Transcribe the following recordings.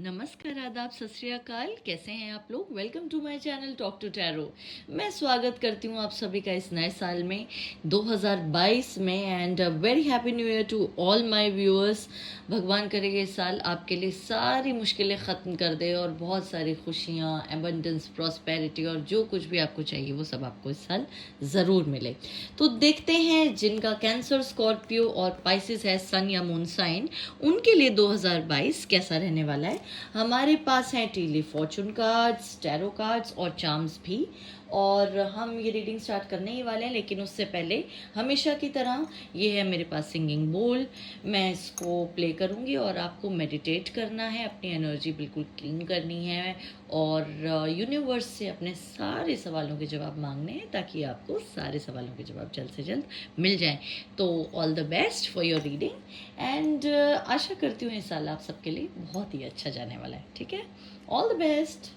नमस्कार, आदाब, सत श्री अकाल। कैसे हैं आप लोग? Welcome to my channel talk to tarot. मैं स्वागत करती हूँ आप सभी का इस नए साल में 2022 में। And very happy new year to all my viewers. भगवान करेगा इस साल आपके लिए सारी मुश्किलें ख़त्म कर दे और बहुत सारी खुशियाँ, एबंडेंस, प्रॉस्पेरिटी और जो कुछ भी आपको चाहिए वो सब आपको इस साल ज़रूर मिले। तो देखते हैं जिनका कैंसर, स्कॉर्पियो और पाइसिस है, सन या मून साइन, उनके लिए 2022 कैसा रहने वाला है। हमारे पास हैं Tilly Fortune cards, tarot cards और चार्म्स भी। और हम ये रीडिंग स्टार्ट करने ही वाले हैं, लेकिन उससे पहले हमेशा की तरह ये है मेरे पास सिंगिंग बोल। मैं इसको प्ले करूँगी और आपको मेडिटेट करना है, अपनी एनर्जी बिल्कुल क्लीन करनी है और यूनिवर्स से अपने सारे सवालों के जवाब मांगने हैं ताकि आपको सारे सवालों के जवाब जल्द से जल्द मिल जाएं। तो all the best for your reading and आशा करती हूँ इस साल आप सबके लिए बहुत ही अच्छा जाने वाला है। ठीक है, all the best.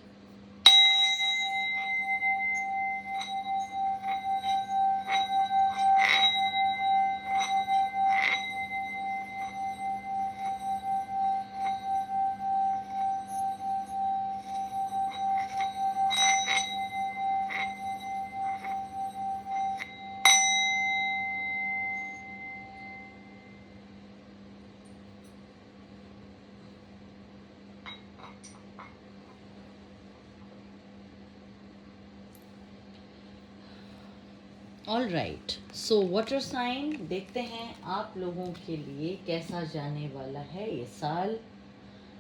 All right, so water sign देखते हैं आप लोगों के लिए कैसा जाने वाला है ये साल।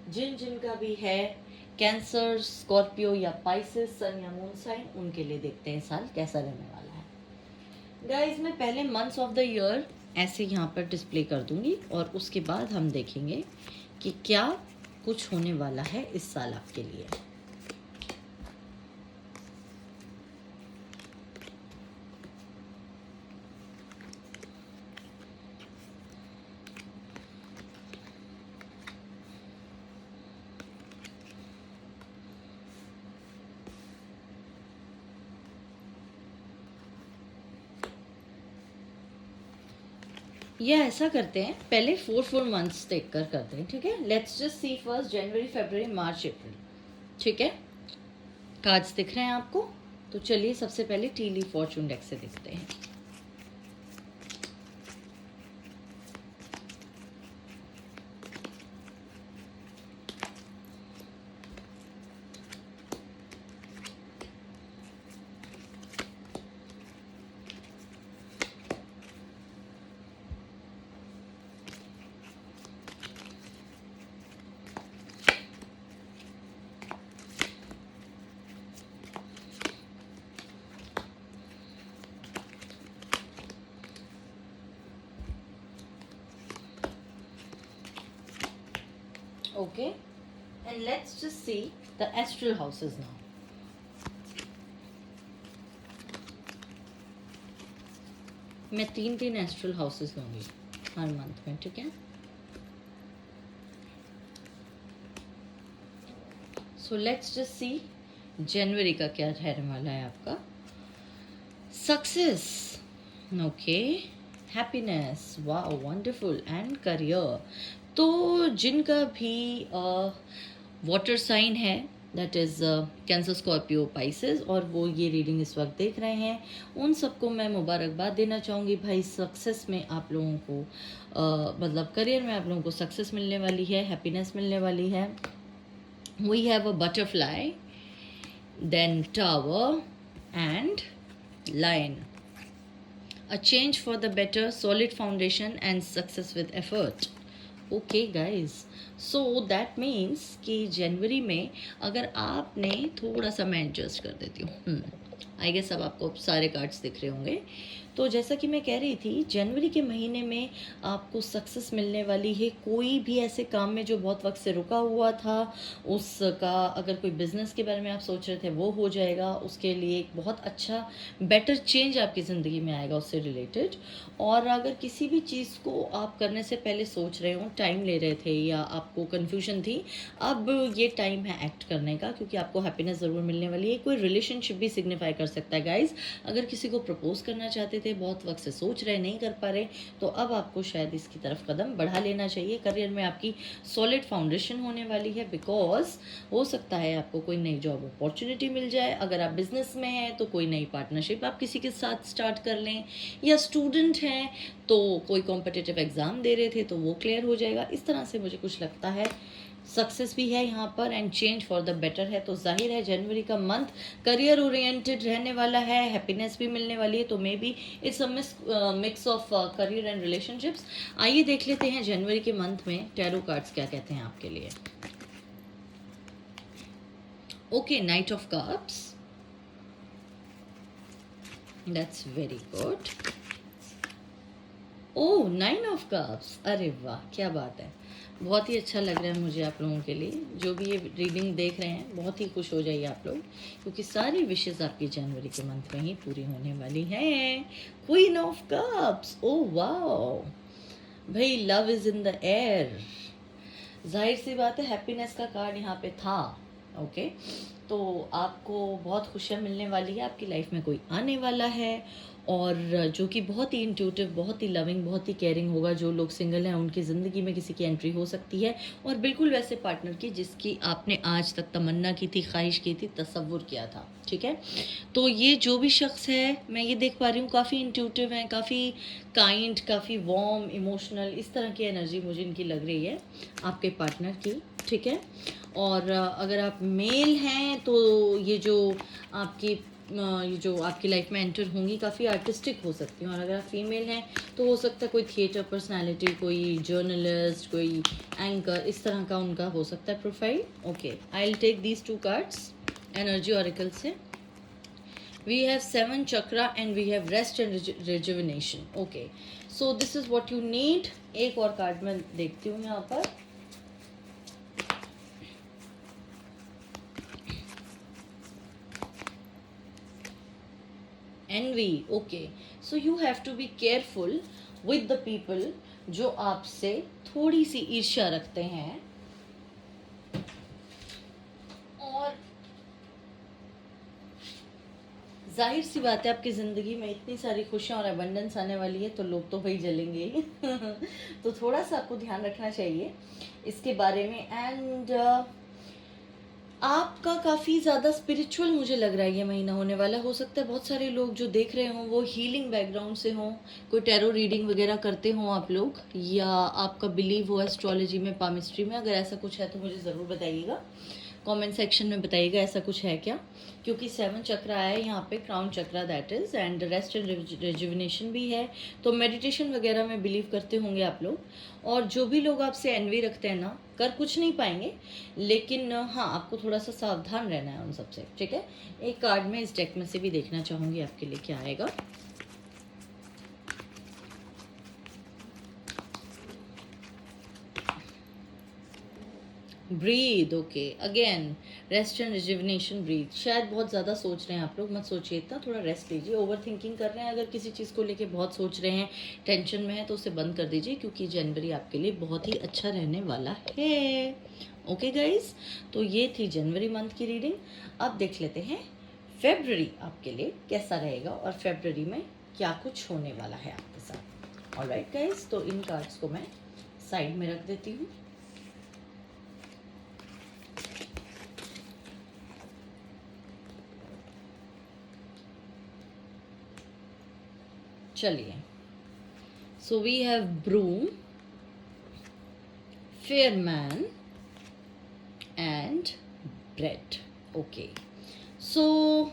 जिन जिनका भी है कैंसर, स्कॉर्पियो या पाइसिस, सन या मून साइन, उनके लिए देखते हैं साल कैसा रहने वाला है। गाइस, मैं पहले मंथ्स ऑफ द ईयर ऐसे यहाँ पर डिस्प्ले कर दूंगी और उसके बाद हम देखेंगे कि क्या कुछ होने वाला है इस साल आपके लिए। या ऐसा करते हैं, पहले 4 मंथ्स देख कर करते हैं। ठीक है, लेट्स जस्ट सी फर्स्ट जनवरी, फरवरी, मार्च, अप्रैल। ठीक है, कार्ड्स दिख रहे हैं आपको? तो चलिए सबसे पहले टीली फॉर्चून डेक से देखते हैं। Okay, and let's just see the astral houses now. मैं 3 एस्ट्रल हाउसेस लूंगी हर मंथ में। ठीक है, सो लेट्स जस्ट सी जनवरी का क्या रहने वाला है आपका। Success, okay, happiness, wow, wonderful, and career. तो जिनका भी वाटर साइन है, that is cancer, Scorpio, Pisces, और वो ये रीडिंग इस वक्त देख रहे हैं, उन सबको मैं मुबारकबाद देना चाहूँगी भाई। सक्सेस में आप लोगों को मतलब करियर में आप लोगों को सक्सेस मिलने वाली है, हैप्पीनेस मिलने वाली है। We have a butterfly, then tower and lion. A change for the better, solid foundation and success with effort. Okay guys, so that means कि जनवरी में अगर आपने थोड़ा सा, मैं एडजस्ट कर देती हूँ, आई गेस अब आपको सारे कार्ड्स दिख रहे होंगे। तो जैसा कि मैं कह रही थी, जनवरी के महीने में आपको सक्सेस मिलने वाली है। कोई भी ऐसे काम में जो बहुत वक्त से रुका हुआ था, उसका अगर कोई बिज़नेस के बारे में आप सोच रहे थे वो हो जाएगा। उसके लिए एक बहुत अच्छा बेटर चेंज आपकी ज़िंदगी में आएगा उससे रिलेटेड। और अगर किसी भी चीज़ को आप करने से पहले सोच रहे हो, टाइम ले रहे थे या आपको कन्फ्यूजन थी, अब ये टाइम है एक्ट करने का, क्योंकि आपको हैप्पीनेस ज़रूर मिलने वाली है। कोई रिलेशनशिप भी सिग्निफाई कर सकता है गाइज। अगर किसी को प्रपोज करना चाहते थे, बहुत वक्त से सोच रहे, नहीं कर पा रहे, तो अब आपको शायद इसकी तरफ कदम बढ़ा लेना चाहिए। करियर में आपकी सॉलिड फाउंडेशन होने वाली है, बिकॉज हो सकता है आपको कोई नई जॉब अपॉर्चुनिटी मिल जाए। अगर आप बिजनेस में हैं तो कोई नई पार्टनरशिप आप किसी के साथ स्टार्ट कर लें, या स्टूडेंट हैं तो कोई कॉम्पिटिटिव एग्ज़ाम दे रहे थे तो वो क्लियर हो जाएगा। इस तरह से मुझे कुछ लगता है। सक्सेस भी है यहाँ पर and change for the better है। तो जाहिर है जनवरी का मंथ करियर ओरिएंटेड रहने वाला है, हैप्पीनेस भी मिलने वाली है। तो may be it's a mix of career and relationships. आइए देख लेते हैं जनवरी के मंथ में टैरो कार्ड्स क्या कहते हैं आपके लिए। Okay, night of cups, that's very good. Oh, 9 of cups, अरे वाह क्या बात है, बहुत ही अच्छा लग रहा है मुझे आप लोगों के लिए। जो भी ये रीडिंग देख रहे हैं बहुत ही खुश हो जाइए आप लोग, क्योंकि सारी विशेष आपकी जनवरी के मंथ में ही पूरी होने वाली हैं। क्वीन ऑफ कप्स, ओह वाह भाई, love is in the air. जाहिर सी बात है हैप्पीनेस का कार्ड यहाँ पे था। ओके, तो आपको बहुत खुशियाँ मिलने वाली है, आपकी लाइफ में कोई आने वाला है, और जो कि बहुत ही इंट्यूटिव, बहुत ही लविंग, बहुत ही केयरिंग होगा। जो लोग सिंगल हैं उनकी ज़िंदगी में किसी की एंट्री हो सकती है, और बिल्कुल वैसे पार्टनर की जिसकी आपने आज तक तमन्ना की थी, ख्वाहिश की थी, तसव्वुर किया था। ठीक है, तो ये जो भी शख्स है, मैं ये देख पा रही हूँ काफ़ी इंट्यूटिव हैं, काफ़ी काइंड, काफ़ी वार्म, इमोशनल, इस तरह की एनर्जी मुझे इनकी लग रही है आपके पार्टनर की। ठीक है, और अगर आप मेल हैं तो ये जो आपकी लाइफ में एंटर होंगी काफ़ी आर्टिस्टिक हो सकती हैं, और अगर आप फीमेल हैं तो हो सकता है कोई थिएटर पर्सनालिटी, कोई जर्नलिस्ट, कोई एंकर, इस तरह का उनका हो सकता है profile. Okay, I will take these 2 cards energy oracle से। We have 7 chakra and we have rest and rejuvenation. Okay, so this is what you need. एक और कार्ड मैं देखती हूँ यहाँ पर। envy, okay, so you have to be careful with the people जो आपसे थोड़ी सी ईर्ष्या रखते हैं, और जाहिर सी बात है आपकी ज़िंदगी में इतनी सारी खुशियाँ और अबंडेंस आने वाली है तो लोग तो भाई जलेंगे ही तो थोड़ा सा आपको ध्यान रखना चाहिए इसके बारे में। एंड आपका काफ़ी ज़्यादा स्पिरिचुअल मुझे लग रहा है ये महीना होने वाला। हो सकता है बहुत सारे लोग जो देख रहे हों वो हीलिंग बैकग्राउंड से हों, कोई टैरो रीडिंग वगैरह करते हों आप लोग, या आपका बिलीव हो एस्ट्रोलॉजी में, पामिस्ट्री में। अगर ऐसा कुछ है तो मुझे ज़रूर बताइएगा, कमेंट सेक्शन में बताइएगा ऐसा कुछ है क्या, क्योंकि 7 चक्र आया है यहाँ पे, crown chakra that is, and rest and rejuvenation भी है। तो मेडिटेशन वगैरह में बिलीव करते होंगे आप लोग, और जो भी लोग आपसे एनवी रखते हैं ना, कर कुछ नहीं पाएंगे, लेकिन हाँ आपको थोड़ा सा सावधान रहना है उन सबसे। ठीक है, एक कार्ड में इस डेक में से भी देखना चाहूँगी आपके लिए क्या आएगा। Breathe, okay, again rest and rejuvenation, breathe. शायद बहुत ज़्यादा सोच रहे हैं आप लोग, मत सोचिए इतना, थोड़ा रेस्ट लीजिए। ओवर थिंकिंग कर रहे हैं, अगर किसी चीज़ को लेके बहुत सोच रहे हैं, टेंशन में है, तो उसे बंद कर दीजिए, क्योंकि जनवरी आपके लिए बहुत ही अच्छा रहने वाला है। ओके गाइज, तो ये थी जनवरी मंथ की रीडिंग। अब देख लेते हैं फेब्रुअरी आपके लिए कैसा रहेगा, और फेब्रुअरी में क्या कुछ होने वाला है आपके साथ। ऑलराइट गाइज, तो इन कार्ड्स को मैं साइड में रख देती हूँ। चलिए, so we have broom, fair man and bread. Okay, so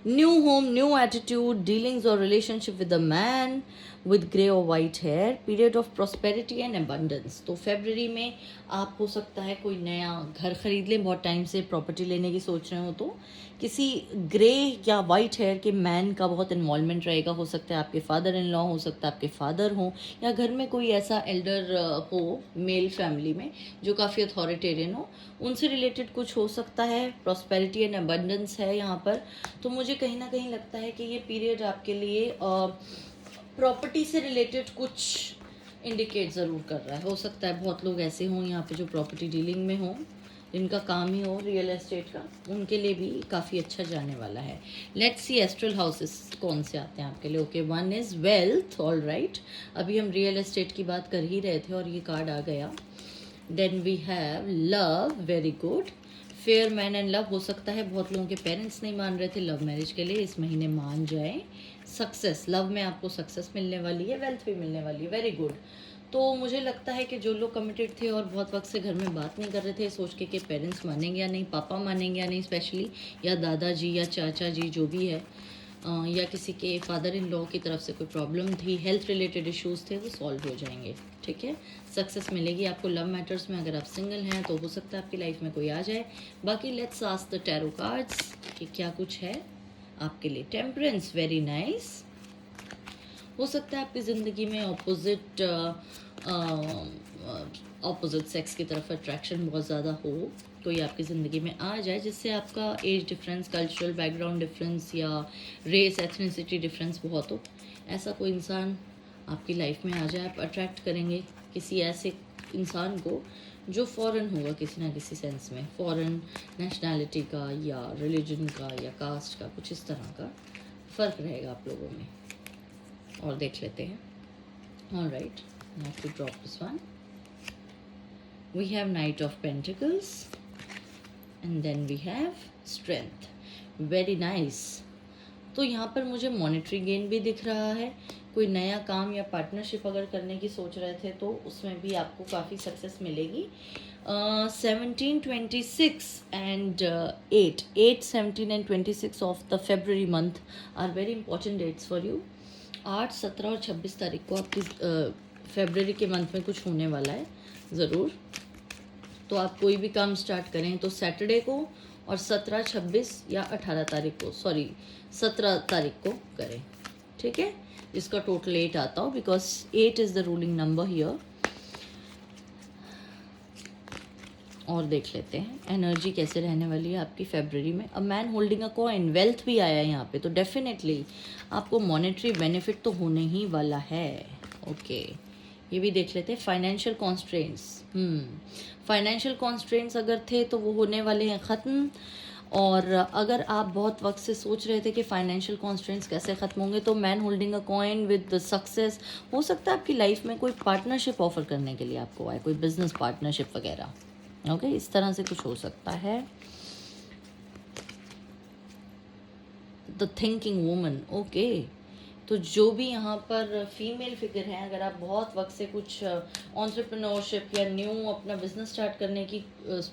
new home, new attitude, dealings और relationship with a man with grey और white hair, period of prosperity and abundance. तो फेब्रुअरी में आप हो सकता है कोई नया घर खरीद लें, बहुत टाइम से प्रॉपर्टी लेने की सोच रहे हो, तो किसी ग्रे या वाइट हेयर के मैन का बहुत इन्वॉल्वमेंट रहेगा। हो सकता है आपके फादर इन लॉ, हो सकता है आपके फादर हो, या घर में कोई ऐसा एल्डर हो मेल फैमिली में जो काफ़ी अथॉरिटेरियन हो, उनसे रिलेटेड कुछ हो सकता है। प्रॉस्पेरिटी एंड अबंडेंस है यहाँ पर, तो मुझे कहीं ना कहीं लगता है कि ये पीरियड आपके लिए प्रॉपर्टी से रिलेटेड कुछ इंडिकेट ज़रूर कर रहा है। हो सकता है बहुत लोग ऐसे हों यहाँ पे जो प्रॉपर्टी डीलिंग में हों, जिनका काम ही हो रियल एस्टेट का, उनके लिए भी काफ़ी अच्छा जाने वाला है। लेट्स सी एस्ट्रल हाउसेस कौन से आते हैं आपके लिए। Okay, one is wealth, all right. अभी हम रियल एस्टेट की बात कर ही रहे थे और ये कार्ड आ गया। Then we have love, very good. Fair man and love, हो सकता है बहुत लोगों के पेरेंट्स नहीं मान रहे थे लव मैरिज के लिए, इस महीने मान जाए। सक्सेस, लव में आपको सक्सेस मिलने वाली है, वेल्थ भी मिलने वाली है, वेरी गुड। तो मुझे लगता है कि जो लोग कमिटेड थे और बहुत वक्त से घर में बात नहीं कर रहे थे सोच के पेरेंट्स मानेंगे या नहीं, पापा मानेंगे या नहीं स्पेशली, या दादाजी या चाचा जी जो भी है, या किसी के फादर इन लॉ की तरफ से कोई प्रॉब्लम थी, हेल्थ रिलेटेड इश्यूज थे, वो सॉल्व हो जाएंगे। ठीक है, सक्सेस मिलेगी आपको लव मैटर्स में। अगर आप सिंगल हैं तो हो सकता है आपकी लाइफ में कोई आ जाए। बाकी let's ask the tarot cards कि क्या कुछ है आपके लिए। Temperance, very nice. हो सकता है आपकी ज़िंदगी में ऑपोजिट सेक्स की तरफ अट्रैक्शन बहुत ज़्यादा हो, कोई आपकी ज़िंदगी में आ जाए जिससे आपका age difference, cultural background difference या रेस एथनिसिटी डिफरेंस बहुत हो। ऐसा कोई इंसान आपकी लाइफ में आ जाए, आप अट्रैक्ट करेंगे किसी ऐसे इंसान को जो फॉरेन होगा किसी ना किसी सेंस में, फॉरेन नेशनैलिटी का या रिलीजन का या कास्ट का, कुछ इस तरह का फ़र्क रहेगा आप लोगों में। और देख लेते हैं। All right, now to drop this one we have knight of pentacles and then we have strength, very nice. तो यहाँ पर मुझे मॉनेटरी गेन भी दिख रहा है। कोई नया काम या पार्टनरशिप अगर करने की सोच रहे थे तो उसमें भी आपको काफ़ी सक्सेस मिलेगी। 17, 26 and 8, 17 and 26 of the February month are very important dates for you. 8, 17 और 26 तारीख को आपकी फेबररी के मंथ में कुछ होने वाला है ज़रूर। तो आप कोई भी काम स्टार्ट करें तो सैटरडे को और 17, 26 या 18 तारीख को, सॉरी 17 तारीख को करें। ठीक है, जिसका टोटल 8 आता हो, because 8 is the ruling number here. और देख लेते हैं एनर्जी कैसे रहने वाली है आपकी फेबररी में। A man holding a coin, wealth भी आया है यहाँ पे, तो डेफिनेटली आपको मॉनेटरी बेनिफिट तो होने ही वाला है। ओके, ये भी देख लेते हैं। फाइनेंशियल कॉन्स्ट्रेंट्स, फाइनेंशियल कॉन्स्ट्रेंट्स अगर थे तो वो होने वाले हैं ख़त्म। और अगर आप बहुत वक्त से सोच रहे थे कि फाइनेंशियल कॉन्स्ट्रेंट्स कैसे ख़त्म होंगे, तो man holding a coin with success, हो सकता है आपकी लाइफ में कोई पार्टनरशिप ऑफर करने के लिए आपको आए, कोई बिजनेस पार्टनरशिप वगैरह। ओके, इस तरह से कुछ हो सकता है। The thinking woman, okay. तो जो भी यहाँ पर फीमेल फिगर हैं, अगर आप बहुत वक्त से कुछ एंटरप्रेन्योरशिप या न्यू अपना बिजनेस स्टार्ट करने की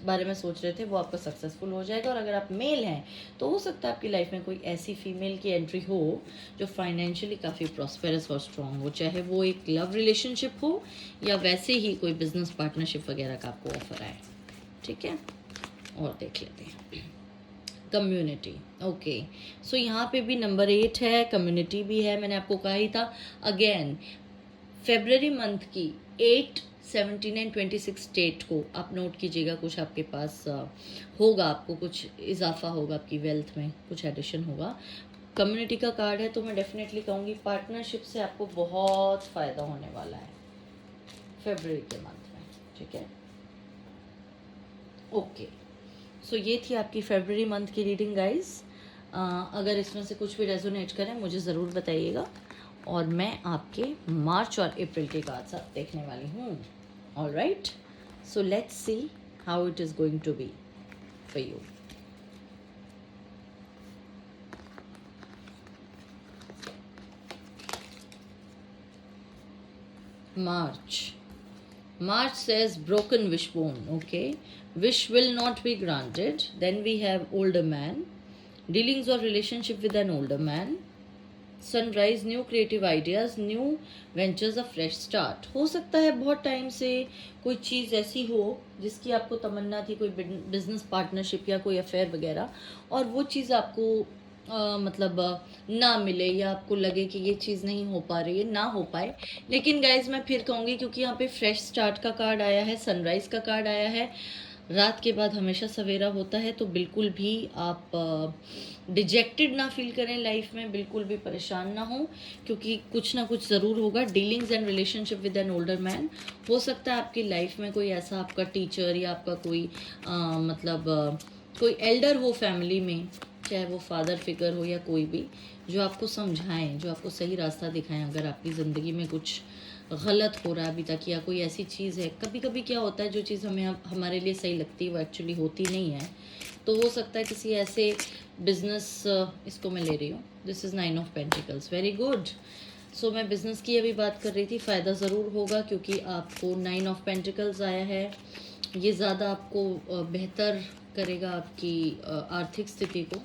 बारे में सोच रहे थे, वो आपका सक्सेसफुल हो जाएगा। और अगर आप मेल हैं तो हो सकता है आपकी लाइफ में कोई ऐसी फीमेल की एंट्री हो जो फाइनेंशियली काफ़ी प्रॉस्पेरस और स्ट्रॉन्ग हो, चाहे वो एक लव रिलेशनशिप हो या वैसे ही कोई बिजनेस पार्टनरशिप वगैरह का आपको ऑफर आए। ठीक है, और देख लेते हैं कम्युनिटी। ओके, सो यहाँ पे भी नंबर 8 है, कम्युनिटी भी है। मैंने आपको कहा ही था अगेन, फेबररी मंथ की 8, 17 एंड 26 डेट को आप नोट कीजिएगा। कुछ आपके पास होगा, आपको कुछ इजाफा होगा, आपकी वेल्थ में कुछ एडिशन होगा। कम्युनिटी का कार्ड है तो मैं डेफिनेटली कहूँगी पार्टनरशिप से आपको बहुत फ़ायदा होने वाला है फेबररी के मंथ में। ठीक है, ओके। सो ये थी आपकी फेबररी मंथ की रीडिंग गाइस। अगर इसमें से कुछ भी रेजोनेट करें मुझे ज़रूर बताइएगा, और मैं आपके मार्च और अप्रैल के कार्ड्स आप देखने वाली हूँ। All right, so let's see how it is going to be for you. March says broken wishbone. Okay, wish will not be granted. Then we have older man, dealings or relationship with an older man. Sunrise, new creative ideas, new ventures, a fresh start. हो सकता है बहुत time से कोई चीज़ ऐसी हो जिसकी आपको तमन्ना थी, कोई बिजनेस पार्टनरशिप या कोई अफेयर वगैरह, और वो चीज़ आपको मतलब ना मिले, या आपको लगे कि ये चीज़ नहीं हो पा रही है, ना हो पाए। लेकिन गाइज मैं फिर कहूँगी, क्योंकि यहाँ पे फ्रेश स्टार्ट का कार्ड आया है, सनराइज़ का कार्ड आया है, रात के बाद हमेशा सवेरा होता है, तो बिल्कुल भी आप डिजेक्टेड ना फील करें लाइफ में, बिल्कुल भी परेशान ना हो, क्योंकि कुछ ना कुछ ज़रूर होगा। Dealings and relationship with an older man, हो सकता है आपकी लाइफ में कोई ऐसा आपका टीचर या आपका कोई कोई एल्डर हो फैमिली में, चाहे वो फादर फिगर हो या कोई भी, जो आपको समझाएं, जो आपको सही रास्ता दिखाएं। अगर आपकी ज़िंदगी में कुछ गलत हो रहा है अभी तक, या कोई ऐसी चीज़ है, कभी कभी क्या होता है जो चीज़ हमें हमारे लिए सही लगती है वो एक्चुअली होती नहीं है, तो हो सकता है किसी ऐसे बिजनेस, इसको मैं ले रही हूँ, this is 9 of pentacles, very good. So मैं बिज़नेस की अभी बात कर रही थी, फ़ायदा ज़रूर होगा क्योंकि आपको 9 ऑफ पेंटिकल्स आया है। ये ज़्यादा आपको बेहतर करेगा आपकी आर्थिक स्थिति को।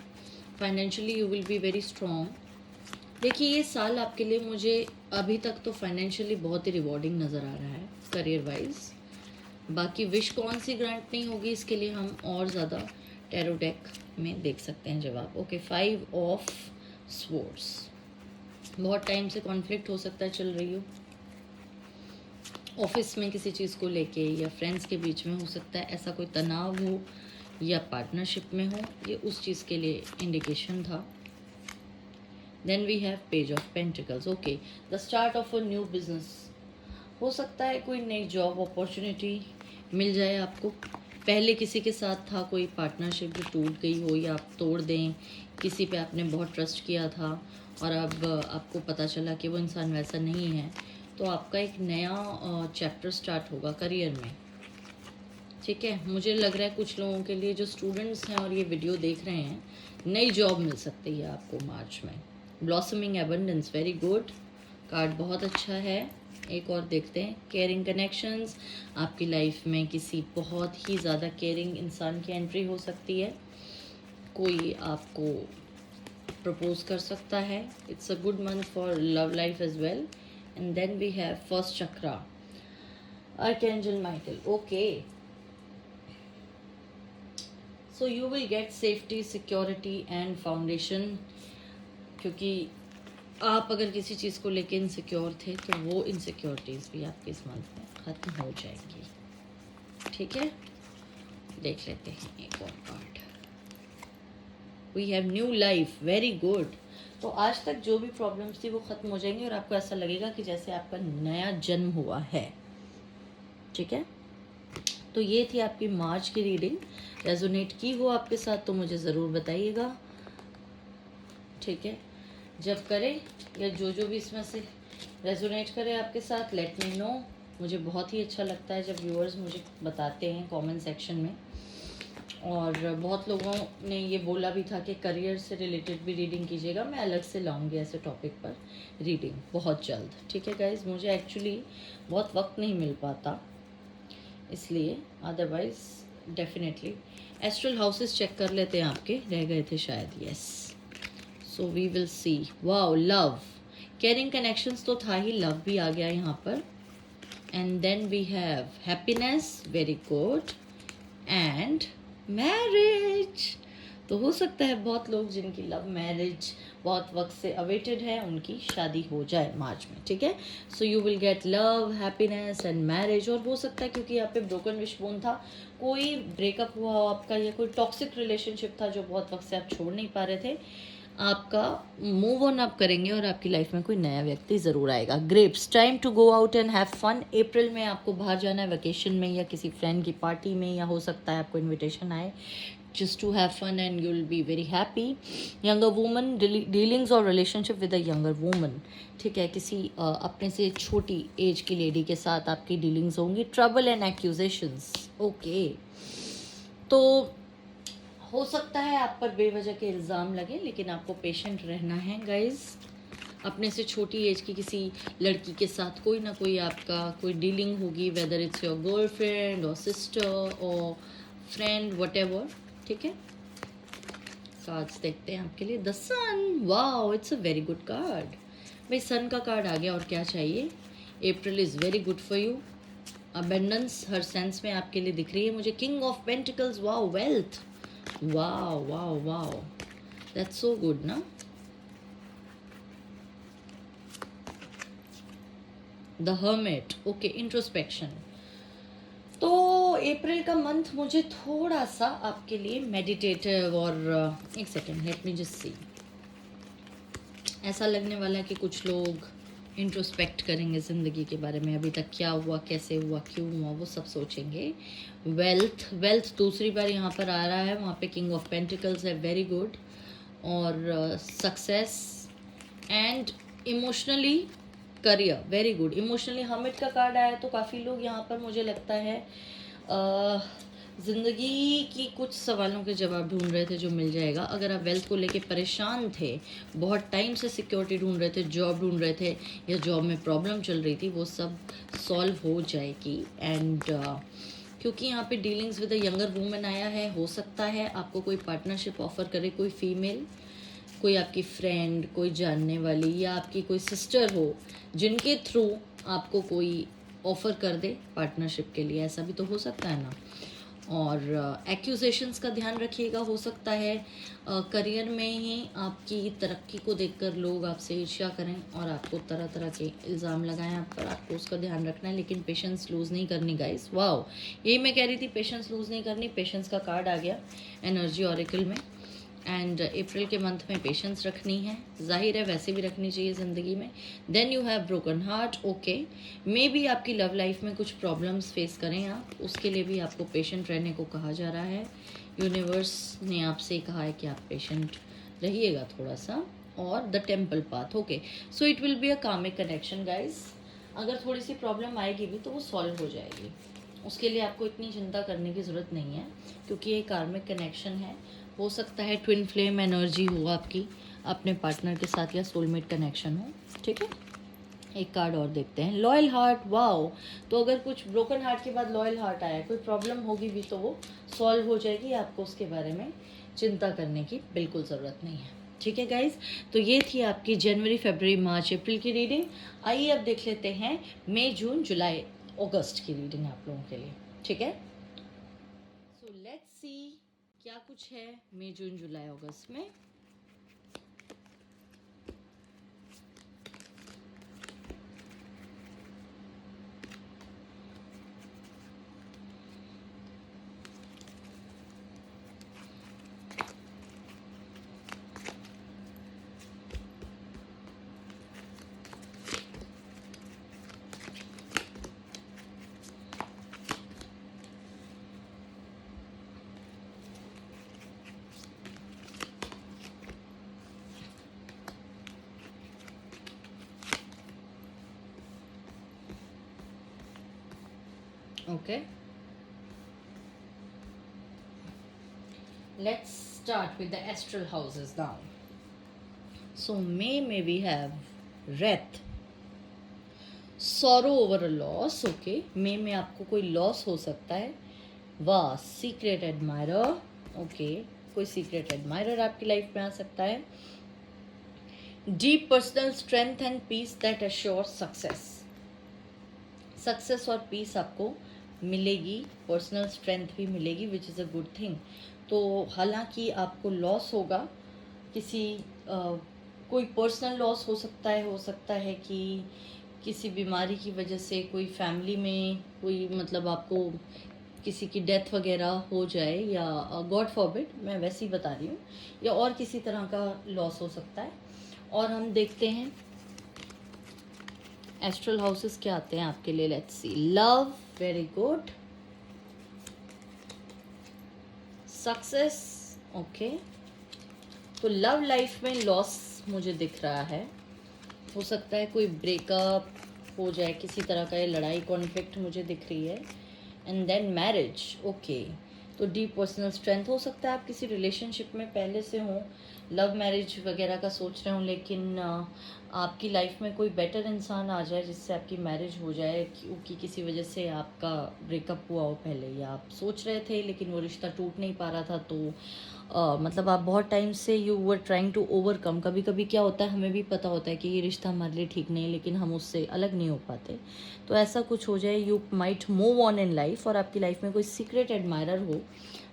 Financially you will be very strong. देखिए ये साल आपके लिए मुझे अभी तक तो फाइनेंशियली बहुत ही रिवॉर्डिंग नज़र आ रहा है करियर वाइज। बाकी विश कौन सी ग्रांट नहीं होगी, इसके लिए हम और ज़्यादा टैरो डेक में देख सकते हैं जवाब। ओके, 5 ऑफ स्वॉर्ड्स, बहुत टाइम से कॉन्फ्लिक्ट हो सकता है चल रही हो, ऑफिस में किसी चीज़ को लेके या फ्रेंड्स के बीच में हो सकता है ऐसा कोई तनाव हो, या पार्टनरशिप में हो, ये उस चीज़ के लिए इंडिकेशन था। Then we have page of pentacles, okay, the start of a new business, हो सकता है कोई नई जॉब अपॉर्चुनिटी मिल जाए आपको। पहले किसी के साथ था कोई पार्टनरशिप जो टूट गई हो, या आप तोड़ दें, किसी पे आपने बहुत ट्रस्ट किया था और अब आपको पता चला कि वो इंसान वैसा नहीं है, तो आपका एक नया चैप्टर स्टार्ट होगा करियर में। ठीक है, मुझे लग रहा है कुछ लोगों के लिए जो स्टूडेंट्स हैं और ये वीडियो देख रहे हैं, नई जॉब मिल सकती है आपको मार्च में। Blossoming abundance, very good, card बहुत अच्छा है। एक और देखते हैं, केयरिंग कनेक्शंस, आपकी लाइफ में किसी बहुत ही ज़्यादा केयरिंग इंसान की एंट्री हो सकती है, कोई आपको प्रपोज कर सकता है। It's a good month for love life as well. And then we have first chakra, archangel Michael, okay, so you will get safety, security and foundation, क्योंकि आप अगर किसी चीज़ को लेके इनसिक्योर थे तो वो इनसिक्योरिटीज़ भी आपके इस मंथ में ख़त्म हो जाएंगी। ठीक है, देख लेते हैं एक और card, we have new life, very good. तो आज तक जो भी प्रॉब्लम्स थी वो ख़त्म हो जाएंगी और आपको ऐसा लगेगा कि जैसे आपका नया जन्म हुआ है। ठीक है, तो ये थी आपकी मार्च की रीडिंग। रेजोनेट की हो आपके साथ तो मुझे ज़रूर बताइएगा। ठीक है, जब करें या जो भी इसमें से रेजोनेट करे आपके साथ, लेट मी नो। मुझे बहुत ही अच्छा लगता है जब व्यूअर्स मुझे बताते हैं कमेंट सेक्शन में। और बहुत लोगों ने ये बोला भी था कि करियर से रिलेटेड भी रीडिंग कीजिएगा, मैं अलग से लाऊंगी ऐसे टॉपिक पर रीडिंग बहुत जल्द। ठीक है गाइज, मुझे एक्चुअली बहुत वक्त नहीं मिल पाता इसलिए, otherwise definitely. Astral houses check कर लेते हैं, आपके रह गए थे शायद, yes. So we will see, wow, love, caring connections तो था ही, लव भी आ गया यहाँ पर। And then we have happiness, very good, and marriage. तो हो सकता है बहुत लोग जिनकी लव मैरिज बहुत वक्त से अवेटेड है, उनकी शादी हो जाए मार्च में। ठीक है, सो you will get love, happiness and marriage. और हो सकता है क्योंकि यहाँ पे ब्रोकन विश बोन था, कोई ब्रेकअप हुआ हो आपका, या कोई टॉक्सिक रिलेशनशिप था जो बहुत वक्त से आप छोड़ नहीं पा रहे थे, आपका मूव ऑन आप करेंगे और आपकी लाइफ में कोई नया व्यक्ति ज़रूर आएगा। Grapes, time to go out and have fun. April में आपको बाहर जाना है वेकेशन में, या किसी फ्रेंड की पार्टी में, या हो सकता है आपको इनविटेशन आए just to have fun and you'll be very happy. Younger woman, dealings और relationship with a younger woman, ठीक है, किसी अपने से छोटी एज की लेडी के साथ आपकी डीलिंग्स होंगी। ट्रबल एंड एक्यूजेशंस, ओके, तो हो सकता है आप पर बेवजह के इल्ज़ाम लगे, लेकिन आपको पेशेंट रहना है गाइज। अपने से छोटी एज की किसी लड़की के साथ कोई ना कोई आपका कोई डीलिंग होगी, वेदर इट्स योर गर्लफ्रेंड और सिस्टर और फ्रेंड, व्हाटएवर। ठीक है, कार्ड्स देखते हैं आपके लिए। The sun, wow, it's a very good card. भाई सन का कार्ड आ गया, और क्या चाहिए। April is very good for you. Abundance हर सेंस में आपके लिए दिख रही है मुझे। King of pentacles, wow, wealth, wow wow wow, that's so good ना। The hermit, okay, introspection. तो अप्रैल का मंथ मुझे थोड़ा सा आपके लिए मेडिटेटिव और एक second, let me just see, ऐसा लगने वाला है कि कुछ लोग इंट्रोस्पेक्ट करेंगे ज़िंदगी के बारे में, अभी तक क्या हुआ, कैसे हुआ, क्यों हुआ, वो सब सोचेंगे। वेल्थ दूसरी बार यहाँ पर आ रहा है, वहाँ पे किंग ऑफ पेंटिकल्स है, वेरी गुड। और success and emotionally career, very good. Emotionally hermit का कार्ड आया, तो काफ़ी लोग यहाँ पर मुझे लगता है ज़िंदगी की कुछ सवालों के जवाब ढूंढ रहे थे, जो मिल जाएगा। अगर आप वेल्थ को लेके परेशान थे, बहुत टाइम से सिक्योरिटी ढूंढ रहे थे, जॉब ढूंढ रहे थे, या जॉब में प्रॉब्लम चल रही थी, वो सब सॉल्व हो जाएगी। एंड क्योंकि यहाँ पे dealings with a younger women आया है, हो सकता है आपको कोई पार्टनरशिप ऑफर करे, कोई फीमेल, कोई आपकी फ्रेंड, कोई जानने वाली, या आपकी कोई सिस्टर हो जिनके थ्रू आपको कोई ऑफ़र कर दे पार्टनरशिप के लिए, ऐसा भी तो हो सकता है ना। और एक्यूजेशंस का ध्यान रखिएगा, हो सकता है करियर में ही आपकी तरक्की को देखकर लोग आपसे ईर्ष्या करें और आपको तरह तरह के इल्ज़ाम लगाएं आप पर, आपको उसका ध्यान रखना है। लेकिन पेशेंस लूज़ नहीं करनी गाइस। वाओ, यही मैं कह रही थी, पेशेंस लूज़ नहीं करनी। पेशेंस का कार्ड आ गया एनर्जी ऑरेकल में। एंड अप्रैल के मंथ में पेशेंस रखनी है, जाहिर है वैसे भी रखनी चाहिए ज़िंदगी में। Then you have broken heart, okay. Maybe आपकी लव लाइफ में कुछ प्रॉब्लम्स फेस करें आप, उसके लिए भी आपको पेशेंट रहने को कहा जा रहा है। यूनिवर्स ने आपसे कहा है कि आप पेशेंट रहिएगा थोड़ा सा। और the temple path, okay. So it will be a comic connection guys. अगर थोड़ी सी प्रॉब्लम आएगी भी तो वो सॉल्व हो जाएगी, उसके लिए आपको इतनी चिंता करने की ज़रूरत नहीं है, क्योंकि ये कार्मिक कनेक्शन है। हो सकता है ट्विन फ्लेम एनर्जी हो आपकी अपने पार्टनर के साथ, या सोलमेट कनेक्शन हो, ठीक है। एक कार्ड और देखते हैं, लॉयल हार्ट, वाओ। तो अगर कुछ ब्रोकन हार्ट के बाद लॉयल हार्ट आया, कोई प्रॉब्लम होगी भी तो वो सॉल्व हो जाएगी, आपको उसके बारे में चिंता करने की बिल्कुल ज़रूरत नहीं है, ठीक है गाइज। तो ये थी आपकी जनवरी, फरवरी, मार्च, अप्रैल की रीडिंग। आइए अब देख लेते हैं मई, जून, जुलाई, अगस्त की रीडिंग आप लोगों के लिए, ठीक है। सो लेट्स सी क्या कुछ है मई, जून, जुलाई, अगस्त में। Okay, let's start with the astral houses now. So May we have wrath, sorrow over a loss, okay. May में आपको कोई लॉस हो सकता है। वाह, सीक्रेट एडमायरर, ओके, कोई सीक्रेट एडमायरर आपकी लाइफ में आ सकता है। Deep personal strength and peace that assure success, success और पीस आपको मिलेगी, पर्सनल स्ट्रेंथ भी मिलेगी, which is a good thing. तो हालांकि आपको लॉस होगा, किसी कोई पर्सनल लॉस हो सकता है कि किसी बीमारी की वजह से कोई फैमिली में कोई, मतलब आपको किसी की डेथ वगैरह हो जाए, या गॉड फॉरबिड, मैं वैसे ही बता रही हूँ, या और किसी तरह का लॉस हो सकता है। और हम देखते हैं एस्ट्रल हाउसेस क्या आते हैं आपके लिए। Let's see, love, very good, success, okay. तो लव लाइफ में लॉस मुझे दिख रहा है, हो सकता है कोई ब्रेकअप हो जाए, किसी तरह का ये लड़ाई कॉन्फ्लिक्ट मुझे दिख रही है। And then marriage, okay. तो डीप पर्सनल स्ट्रेंथ, हो सकता है आप किसी रिलेशनशिप में पहले से हों, लव मैरिज वगैरह का सोच रहे हो, लेकिन आपकी लाइफ में कोई बेटर इंसान आ जाए जिससे आपकी मैरिज हो जाए, क्योंकि किसी वजह से आपका ब्रेकअप हुआ हो पहले, या आप सोच रहे थे लेकिन वो रिश्ता टूट नहीं पा रहा था, तो मतलब आप बहुत टाइम से you were trying to overcome. कभी कभी क्या होता है, हमें भी पता होता है कि ये रिश्ता हमारे लिए ठीक नहीं है, लेकिन हम उससे अलग नहीं हो पाते। तो ऐसा कुछ हो जाए, you might move on in life, और आपकी लाइफ में कोई सीक्रेट एडमायरर हो,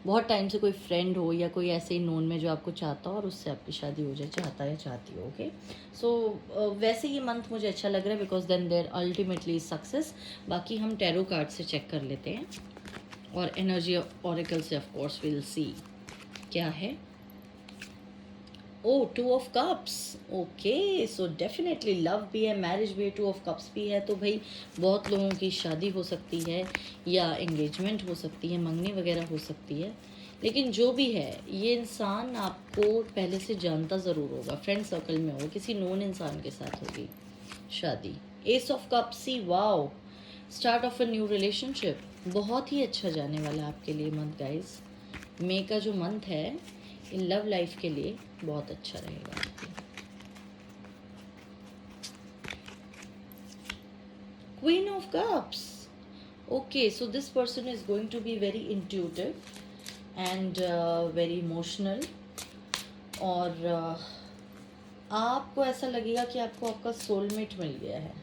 बहुत टाइम से कोई फ्रेंड हो, या कोई ऐसे ही नोन में जो आपको चाहता हो, और उससे आपकी शादी हो जाए, चाहता या चाहती हो, ओके। सो वैसे ये मंथ मुझे अच्छा लग रहा है, because then there ultimately success. बाकी हम टैरो कार्ड से चेक कर लेते हैं और एनर्जी ऑरेकल से ऑफ कोर्स विल सी क्या है। ओ 2 of cups, okay, so definitely love भी है, मैरिज भी है, 2 ऑफ कप्स भी है, तो भाई बहुत लोगों की शादी हो सकती है या एंगेजमेंट हो सकती है, मंगनी वगैरह हो सकती है। लेकिन जो भी है, ये इंसान आपको पहले से जानता ज़रूर होगा, फ्रेंड सर्कल में हो, किसी नोन इंसान के साथ होगी शादी। Ace of cups, see wow, start of a new relationship, बहुत ही अच्छा जाने वाला है आपके लिए मंथ गाइस। मई का जो मंथ है इन लव लाइफ के लिए बहुत अच्छा रहेगा आपके। Queen of cups, okay, so this person is going to be very intuitive and very emotional, और आपको ऐसा लगेगा कि आपको आपका सोलमेट मिल गया है।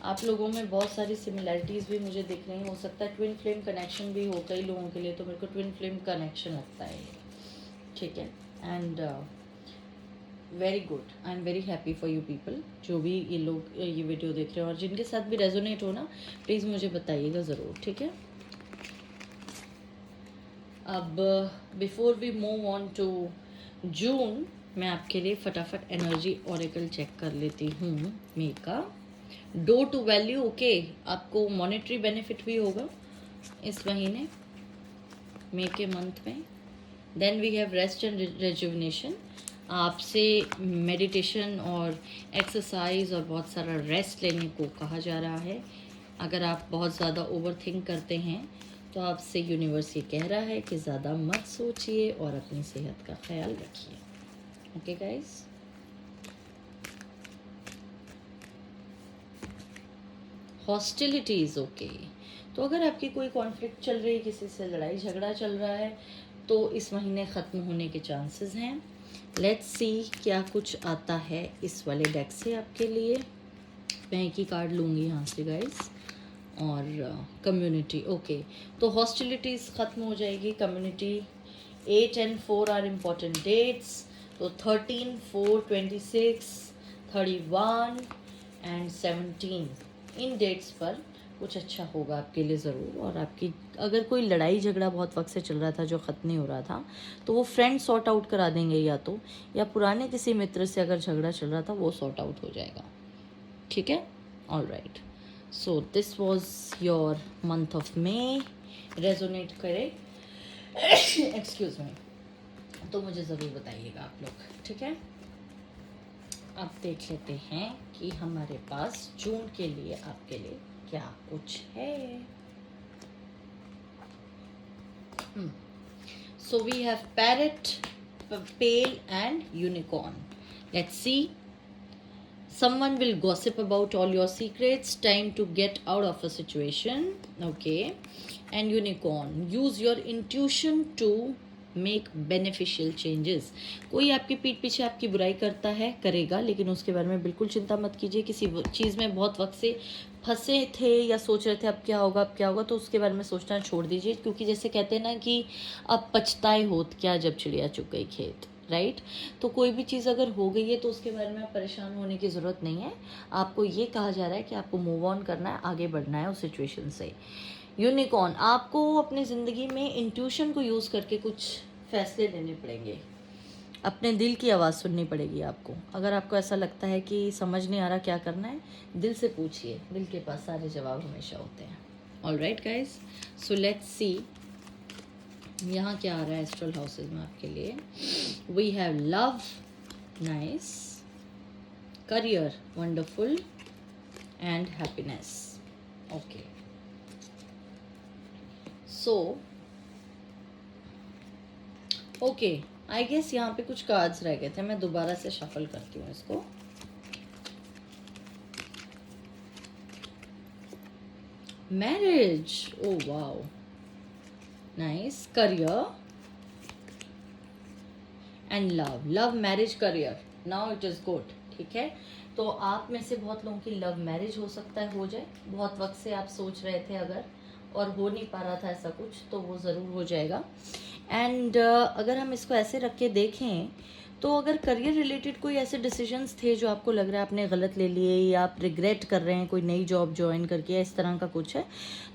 आप लोगों में बहुत सारी सिमिलैरिटीज़ भी मुझे दिख रही हैं, हो सकता है ट्विन फ्लेम कनेक्शन भी हो कई लोगों के लिए, तो मेरे को ट्विन फ्लेम कनेक्शन लगता है, ठीक है। And very good, I am very happy for you people, जो भी ये लोग ये वीडियो देख रहे हो और जिनके साथ भी रेजोनेट हो ना, प्लीज़ मुझे बताइएगा ज़रूर, ठीक है। अब before we move on to June, मैं आपके लिए फटाफट एनर्जी ऑरेकल चेक कर लेती हूँ मई का। डो टू वैल्यू, ओके, आपको मॉनेटरी बेनिफिट भी होगा इस महीने मई के मंथ में। Then we have rest and rejuvenation, आपसे मेडिटेशन और एक्सरसाइज और बहुत सारा रेस्ट लेने को कहा जा रहा है। अगर आप बहुत ज़्यादा ओवर थिंक करते हैं तो आपसे यूनिवर्स ये कह रहा है कि ज़्यादा मत सोचिए और अपनी सेहत का ख्याल रखिए, ओके गाइस। हॉस्टिलिटीज़, ओके, तो अगर आपकी कोई कॉन्फ्लिक्ट चल रही है, किसी से लड़ाई झगड़ा चल रहा है, तो इस महीने ख़त्म होने के चांसेस हैं। लेट्स सी क्या कुछ आता है इस वाले डेक से आपके लिए। मैं एक ही कार्ड लूँगी यहाँ से गाइस। और कम्युनिटी, ओके, तो हॉस्टिलिटीज़ ख़त्म हो जाएगी। Community, 8 and 4 are important dates, तो 13, 4, 26, 31 एंड 17, इन डेट्स पर कुछ अच्छा होगा आपके लिए ज़रूर। और आपकी अगर कोई लड़ाई झगड़ा बहुत वक्त से चल रहा था जो ख़त्म नहीं हो रहा था, तो वो फ्रेंड सॉर्ट आउट करा देंगे, या पुराने किसी मित्र से अगर झगड़ा चल रहा था वो सॉर्ट आउट हो जाएगा, ठीक है। All right, so this was your month of May, resonate करे एक्सक्यूज़ मी, तो मुझे ज़रूर बताइएगा आप लोग, ठीक है। अब देख लेते हैं कि हमारे पास जून के लिए आपके लिए क्या कुछ है। So we have parrot, pale and unicorn. Let's see, someone will gossip about all your secrets, time to get out of a situation, okay. And unicorn, use your intuition to make beneficial changes। कोई आपकी पीठ पीछे आपकी बुराई करता है, करेगा, लेकिन उसके बारे में बिल्कुल चिंता मत कीजिए। किसी चीज़ में बहुत वक्त से फंसे थे या सोच रहे थे अब क्या होगा अब क्या होगा, तो उसके बारे में सोचना छोड़ दीजिए, क्योंकि जैसे कहते हैं ना कि अब पछताए होत क्या जब चिड़िया चुग गई खेत, राइट। तो कोई भी चीज़ अगर हो गई है तो उसके बारे में आप परेशान होने की ज़रूरत नहीं है। आपको ये कहा जा रहा है कि आपको मूव ऑन करना है, आगे बढ़ना है उस सिचुएशन से। यूनिकॉर्न, आपको अपनी ज़िंदगी में इंट्यूशन को यूज़ करके कुछ फैसले लेने पड़ेंगे, अपने दिल की आवाज़ सुननी पड़ेगी आपको। अगर आपको ऐसा लगता है कि समझ नहीं आ रहा क्या करना है, दिल से पूछिए, दिल के पास सारे जवाब हमेशा होते हैं। All right guys, so let's सी यहाँ क्या आ रहा है एस्ट्रल हाउसेज में आपके लिए। We have love, nice, career, wonderful, and happiness, okay. So okay, I guess यहाँ पे कुछ कार्ड्स रह गए थे, मैं दोबारा से शफल करती हूँ इसको। Marriage, oh wow, nice, career and love, love, marriage, career, now it is good, ठीक है। तो आप में से बहुत लोगों की लव मैरिज हो सकता है हो जाए, बहुत वक्त से आप सोच रहे थे अगर और हो नहीं पा रहा था ऐसा कुछ, तो वो ज़रूर हो जाएगा। एंड अगर हम इसको ऐसे रख के देखें तो अगर करियर रिलेटेड कोई ऐसे डिसीजंस थे जो आपको लग रहा है आपने गलत ले लिए या आप रिग्रेट कर रहे हैं कोई नई जॉब ज्वाइन करके या इस तरह का कुछ है,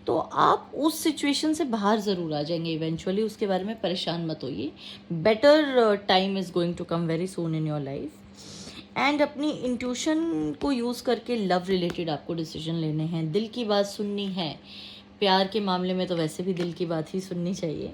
तो आप उस सिचुएशन से बाहर ज़रूर आ जाएंगे इवेंचुअली, उसके बारे में परेशान मत होइए। Better time is going to come very soon in your life. And अपनी इंट्यूशन को यूज़ करके लव रिलेटेड आपको डिसीजन लेने हैं, दिल की बात सुननी है। प्यार के मामले में तो वैसे भी दिल की बात ही सुननी चाहिए,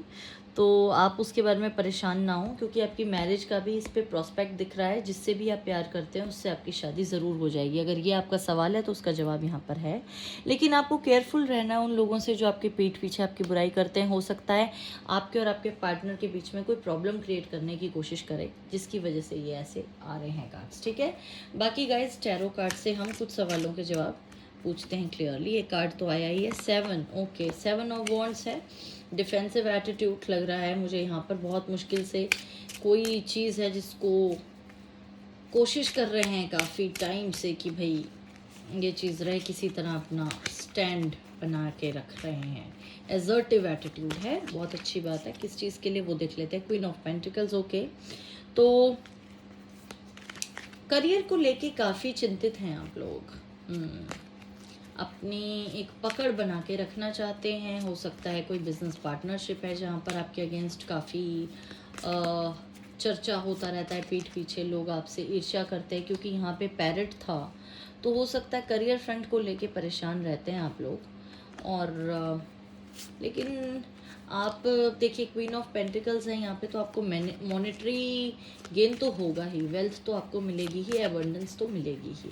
तो आप उसके बारे में परेशान ना हो, क्योंकि आपकी मैरिज का भी इस पे प्रॉस्पेक्ट दिख रहा है। जिससे भी आप प्यार करते हैं उससे आपकी शादी ज़रूर हो जाएगी। अगर ये आपका सवाल है तो उसका जवाब यहाँ पर है। लेकिन आपको केयरफुल रहना है उन लोगों से जो आपके पीठ पीछे आपकी बुराई करते हैं। हो सकता है आपके और आपके पार्टनर के बीच में कोई प्रॉब्लम क्रिएट करने की कोशिश करे, जिसकी वजह से ये ऐसे आ रहे हैं कार्ड्स, ठीक है। बाकी गाइज टैरो कार्ड से हम कुछ सवालों के जवाब पूछते हैं क्लियरली। ये कार्ड तो आया ही है 7, ओके 7 ऑफ वॉन्ड्स है। डिफेंसिव एटीट्यूड लग रहा है मुझे यहाँ पर। बहुत मुश्किल से कोई चीज़ है जिसको कोशिश कर रहे हैं काफ़ी टाइम से कि भाई ये चीज़ रहे, किसी तरह अपना स्टैंड बना के रख रहे हैं। एजर्टिव एटीट्यूड है, बहुत अच्छी बात है। किस चीज़ के लिए वो देख लेते हैं। Queen of pentacles, okay. तो करियर को लेके काफ़ी चिंतित हैं आप लोग। अपनी एक पकड़ बना के रखना चाहते हैं। हो सकता है कोई बिजनेस पार्टनरशिप है जहाँ पर आपके अगेंस्ट काफ़ी चर्चा होता रहता है पीठ पीछे। लोग आपसे ईर्ष्या करते हैं क्योंकि यहाँ पे पैरेट था, तो हो सकता है करियर फ्रंट को लेके परेशान रहते हैं आप लोग। और लेकिन आप देखिए क्वीन ऑफ पेंटिकल्स है यहाँ पे, तो आपको मॉनेटरी गेन तो होगा ही, वेल्थ तो आपको मिलेगी ही, एबंडेंस तो मिलेगी ही।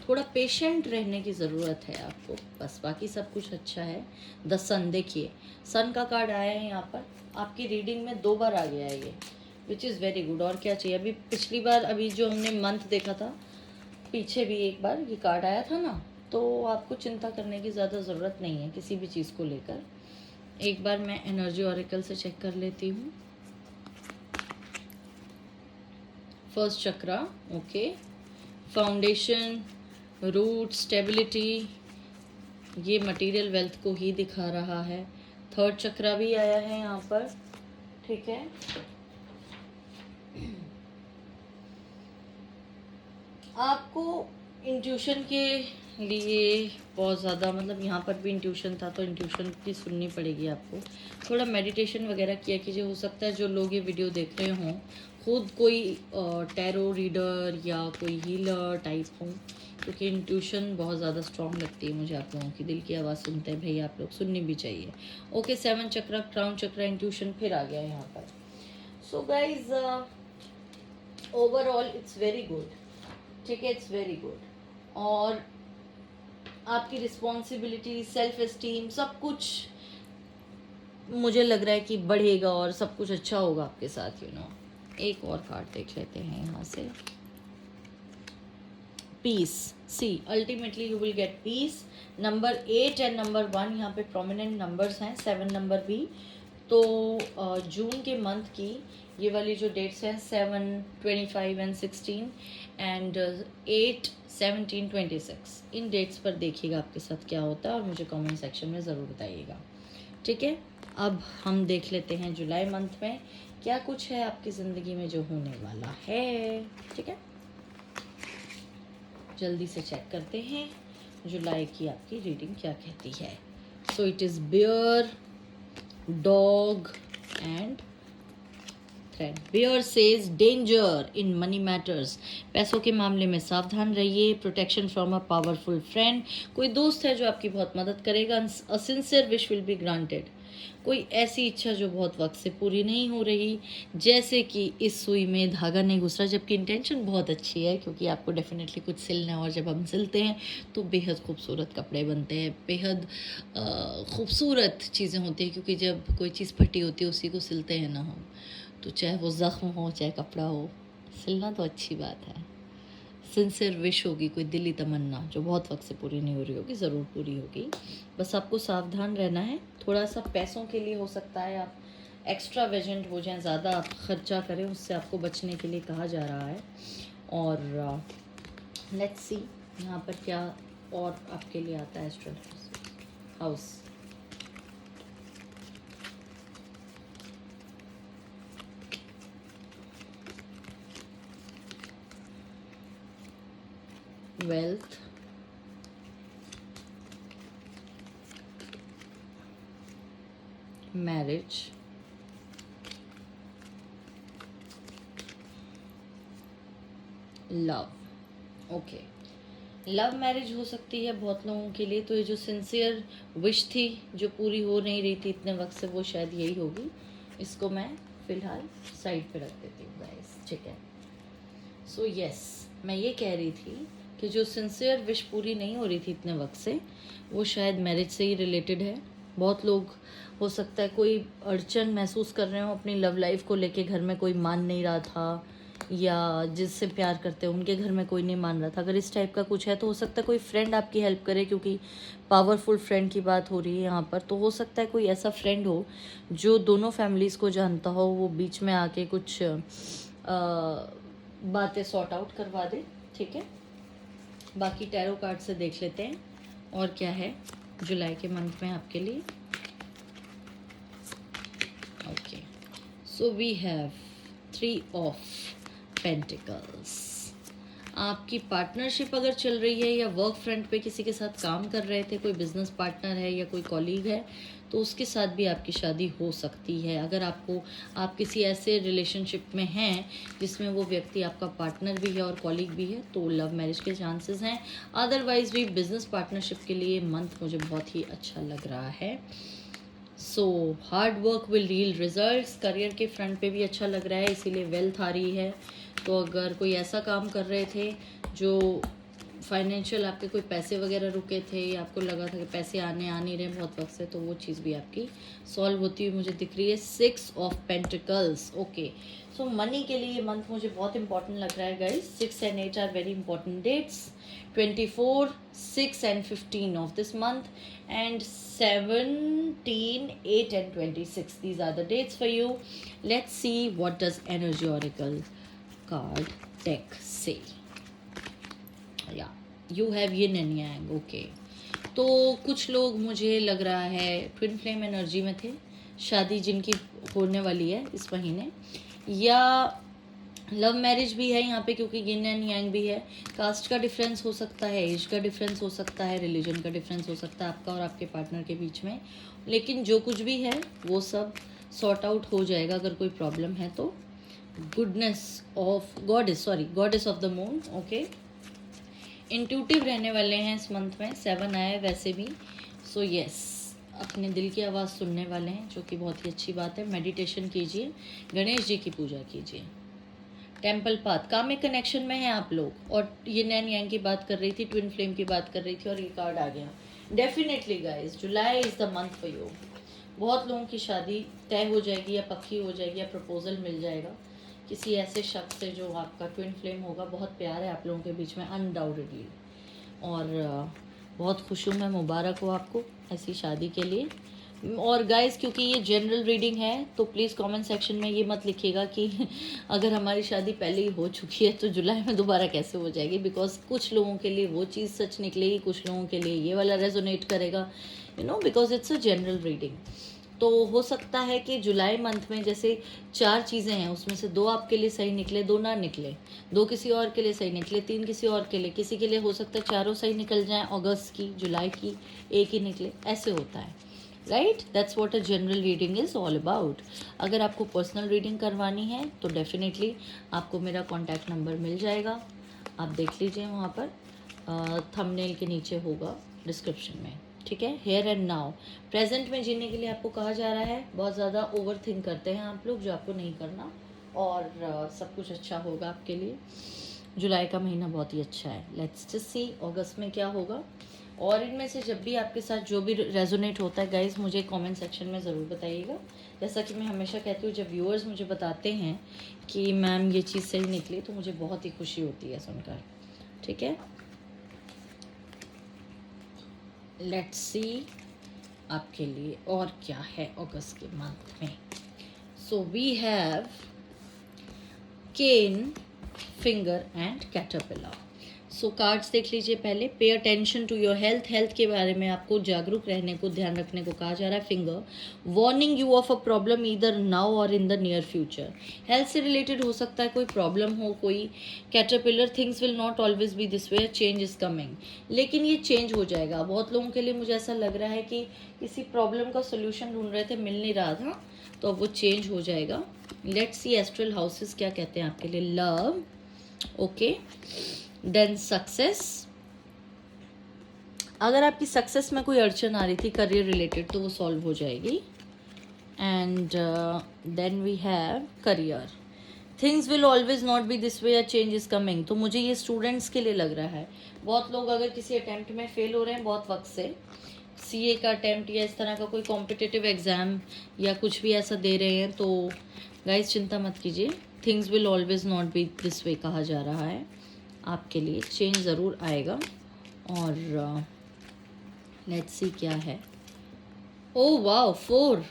थोड़ा पेशेंट रहने की ज़रूरत है आपको, बस बाकी सब कुछ अच्छा है। द सन, देखिए सन का कार्ड आया है यहाँ पर। आपकी रीडिंग में 2 बार आ गया है ये, विच इज़ वेरी गुड। और क्या चाहिए। अभी पिछली बार अभी जो हमने मंथ देखा था, पीछे भी एक बार ये कार्ड आया था ना, तो आपको चिंता करने की ज़्यादा ज़रूरत नहीं है किसी भी चीज़ को लेकर। एक बार मैं एनर्जी ऑरिकल से चेक कर लेती हूँ। फर्स्ट चक्रा, ओके। फाउंडेशन, रूट, स्टेबिलिटी, ये मटेरियल वेल्थ को ही दिखा रहा है। थर्ड चक्रा भी आया है यहाँ पर, ठीक है। आपको इंट्यूशन के लिए बहुत ज़्यादा, मतलब यहाँ पर भी इंट्यूशन था तो इंट्यूशन की सुननी पड़ेगी आपको। थोड़ा मेडिटेशन वगैरह किया कीजिए। हो सकता है जो लोग ये वीडियो देख रहे हों खुद कोई टैरो रीडर या कोई हीलर टाइप हो, क्योंकि इंट्यूशन बहुत ज़्यादा स्ट्रॉन्ग लगती है मुझे आप लोगों की। दिल की आवाज़ सुनते हैं भाई आप लोग, सुननी भी चाहिए। ओके 7 चक्रा, क्राउन चक्रा, इंट्यूशन फिर आ गया यहाँ पर। So guys overall it's very good, ठीक है, इट्स वेरी गुड। और आपकी रिस्पॉन्सिबिलिटी, सेल्फ एस्टीम, सब कुछ मुझे लग रहा है कि बढ़ेगा और सब कुछ अच्छा होगा आपके साथ, यू नो। एक और कार्ड देख लेते हैं यहाँ से। Peace, see ultimately you will get peace. Number 8 and number 1 यहाँ पे प्रोमिनेंट नंबर्स हैं, 7 नंबर भी। तो जून के मंथ की ये वाली जो डेट्स हैं 7, 25 एंड 16 एंड 8, 17, 26, इन डेट्स पर देखिएगा आपके साथ क्या होता है और मुझे कमेंट सेक्शन में ज़रूर बताइएगा, ठीक है। अब हम देख लेते हैं जुलाई मंथ में क्या कुछ है आपकी ज़िंदगी में जो होने वाला है, ठीक है। जल्दी से चेक करते हैं जुलाई की आपकी रीडिंग क्या कहती है। So it is bear, dog and thread. Bear says danger in money matters, पैसों के मामले में सावधान रहिए। Protection from a powerful friend, कोई दोस्त है जो आपकी बहुत मदद करेगा। A sincere wish will be granted, कोई ऐसी इच्छा जो बहुत वक्त से पूरी नहीं हो रही, जैसे कि इस सुई में धागा नहीं घुस रहा, जबकि इंटेंशन बहुत अच्छी है क्योंकि आपको डेफिनेटली कुछ सिलना है। और जब हम सिलते हैं तो बेहद खूबसूरत कपड़े बनते हैं, बेहद खूबसूरत चीज़ें होती हैं, क्योंकि जब कोई चीज़ फटी होती है उसी को सिलते हैं ना हम, तो चाहे वो ज़ख्म हो चाहे कपड़ा हो, सिलना तो अच्छी बात है। सिंसियर विश होगी, कोई दिली तमन्ना जो बहुत वक्त से पूरी नहीं हो रही होगी, ज़रूर पूरी होगी। बस आपको सावधान रहना है। थोड़ा सा पैसों के लिए हो सकता है आप एक्स्ट्रा वेजेंट हो जाएं, ज़्यादा आप खर्चा करें, उससे आपको बचने के लिए कहा जा रहा है। और लेट्स सी यहाँ पर क्या और आपके लिए आता है astrology house. Wealth, marriage, love. Okay, love marriage हो सकती है बहुत लोगों के लिए. तो ये जो सिंसियर विश थी जो पूरी हो नहीं रही थी इतने वक्त से, वो शायद यही होगी. इसको मैं फिलहाल साइड पे रख देती हूँ गाइस, ठीक है. सो यस, मैं ये कह रही थी कि जो सिंसियर विश पूरी नहीं हो रही थी इतने वक्त से, वो शायद मैरिज से ही रिलेटेड है. बहुत लोग, हो सकता है कोई अड़चन महसूस कर रहे हो अपनी लव लाइफ को लेके, घर में कोई मान नहीं रहा था, या जिससे प्यार करते हो उनके घर में कोई नहीं मान रहा था. अगर इस टाइप का कुछ है तो हो सकता है कोई फ्रेंड आपकी हेल्प करे, क्योंकि पावरफुल फ्रेंड की बात हो रही है यहाँ पर. तो हो सकता है कोई ऐसा फ्रेंड हो जो दोनों फैमिलीज़ को जानता हो, वो बीच में आके कुछ बातें सॉर्ट आउट करवा दे, ठीक है. बाकी टैरो कार्ड से देख लेते हैं और क्या है जुलाई के मंथ में आपके लिए. Okay, so we have 3 of pentacles. आपकी पार्टनरशिप अगर चल रही है या वर्क फ्रंट पे किसी के साथ काम कर रहे थे, कोई बिजनेस पार्टनर है या कोई कॉलीग है, तो उसके साथ भी आपकी शादी हो सकती है. अगर आप किसी ऐसे रिलेशनशिप में हैं जिसमें वो व्यक्ति आपका पार्टनर भी है और कॉलीग भी है, तो लव मैरिज के चांसेस हैं. अदरवाइज भी बिजनेस पार्टनरशिप के लिए मंथ मुझे बहुत ही अच्छा लग रहा है. So hard work will reel results. Career के फ्रंट पे भी अच्छा लग रहा है, इसीलिए वेल्थ आ रही है. तो अगर कोई ऐसा काम कर रहे थे जो फाइनेंशियल, आपके कोई पैसे वगैरह रुके थे, आपको लगा था कि पैसे आ नहीं रहे बहुत वक्त से, तो वो चीज़ भी आपकी सॉल्व होती हुई मुझे दिख रही है. 6 of pentacles. Okay, so money के लिए मंथ मुझे बहुत इंपॉर्टेंट लग रहा है guys. 6 and 8 are very important dates. 24, 6 and 15 of this month, and 17, 8 and 26. These are the dates for you. Let's see what does Energy Oracle card deck say. Yeah, you have yin and yang. Okay, तो कुछ लोग मुझे लग रहा है twin flame energy में थे, शादी जिनकी होने वाली है इस महीने, या लव मैरिज भी है यहाँ पे क्योंकि यिन एंड यांग भी है. कास्ट का डिफरेंस हो सकता है, एज का डिफरेंस हो सकता है, रिलीजन का डिफरेंस हो सकता है आपका और आपके पार्टनर के बीच में. लेकिन जो कुछ भी है वो सब सॉर्ट आउट हो जाएगा अगर कोई प्रॉब्लम है तो. Goodness of goddess of the moon. Okay, intuitive रहने वाले हैं इस मंथ में. 7 आया है वैसे भी. सो यस, अपने दिल की आवाज़ सुनने वाले हैं, जो कि बहुत ही अच्छी बात है. मेडिटेशन कीजिए, गणेश जी की पूजा कीजिए. टेम्पल पाथ, कामिक कनेक्शन में है आप लोग. और ये नैन यांग की बात कर रही थी, ट्विन फ्लेम की बात कर रही थी, और ये कार्ड आ गया. Definitely guys, July is the month for you. बहुत लोगों की शादी तय हो जाएगी या पक्की हो जाएगी या प्रपोजल मिल जाएगा किसी ऐसे शख्स से जो आपका ट्विन फ्लेम होगा. बहुत प्यार है आप लोगों के बीच में अनडाउटेडली, और बहुत खुश हूँ मैं. मुबारक हो आपको ऐसी शादी के लिए. और गाइस, क्योंकि ये जनरल रीडिंग है तो प्लीज़ कमेंट सेक्शन में ये मत लिखिएगा कि अगर हमारी शादी पहले ही हो चुकी है तो जुलाई में दोबारा कैसे हो जाएगी. बिकॉज कुछ लोगों के लिए वो चीज़ सच निकलेगी, कुछ लोगों के लिए ये वाला रेजोनेट करेगा, because it's a general reading. तो हो सकता है कि जुलाई मंथ में जैसे 4 चीज़ें हैं, उसमें से 2 आपके लिए सही निकले, 2 ना निकले, 2 किसी और के लिए सही निकले, 3 किसी और के लिए, किसी के लिए हो सकता है चारों सही निकल जाएं अगस्त की, जुलाई की 1 ही निकले. ऐसे होता है, right. That's what a general reading is all about. अगर आपको पर्सनल रीडिंग करवानी है तो डेफिनेटली आपको मेरा कॉन्टैक्ट नंबर मिल जाएगा. आप देख लीजिए वहाँ पर, थंबनेल के नीचे होगा डिस्क्रिप्शन में, ठीक है. हेयर एंड नाउ, प्रेजेंट में जीने के लिए आपको कहा जा रहा है. बहुत ज़्यादा ओवर थिंक करते हैं आप लोग, जो आपको नहीं करना, और सब कुछ अच्छा होगा आपके लिए. जुलाई का महीना बहुत ही अच्छा है. लेट्स जस्ट सी अगस्त में क्या होगा. और इनमें से जब भी आपके साथ जो भी रेजोनेट होता है गाइज, मुझे कमेंट सेक्शन में ज़रूर बताइएगा. जैसा कि मैं हमेशा कहती हूँ, जब व्यूअर्स मुझे बताते हैं कि मैम ये चीज़ सही निकली, तो मुझे बहुत ही खुशी होती है सुनकर, ठीक है. लेट्स सी आपके लिए और क्या है अगस्त के मंथ में. So we have cane, finger and caterpillar. So cards देख लीजिए पहले। Pay attention to your health, health के बारे में आपको जागरूक रहने को, ध्यान रखने को कहा जा रहा है। Finger warning you of a problem either now or in the near future. Health से रिलेटेड हो सकता है कोई प्रॉब्लम हो, कोई caterpillar. Things will not always be this way, change is coming, लेकिन ये चेंज हो जाएगा। बहुत लोगों के लिए मुझे ऐसा लग रहा है कि किसी प्रॉब्लम का सोल्यूशन ढूंढ रहे थे, मिल नहीं रहा था, तो अब वो चेंज हो जाएगा। लेट्स सी एस्ट्रल हाउसेस क्या कहते हैं आपके लिए। Love, okay, then success. अगर आपकी सक्सेस में कोई अड़चन आ रही थी करियर रिलेटेड तो वो सॉल्व हो जाएगी। And then we have career, things will always not be this way, change is coming. तो मुझे ये स्टूडेंट्स के लिए लग रहा है। बहुत लोग अगर किसी अटेम्प्ट में फेल हो रहे हैं बहुत वक्त से, सीए का अटेम्प्ट या इस तरह का कोई कॉम्पिटिटिव एग्ज़ाम या कुछ भी ऐसा दे रहे हैं, तो गाइस चिंता मत कीजिए, things will always not be this वे कहा जा रहा है। आपके लिए चेंज ज़रूर आएगा। और लेट्स सी क्या है। Oh wow, four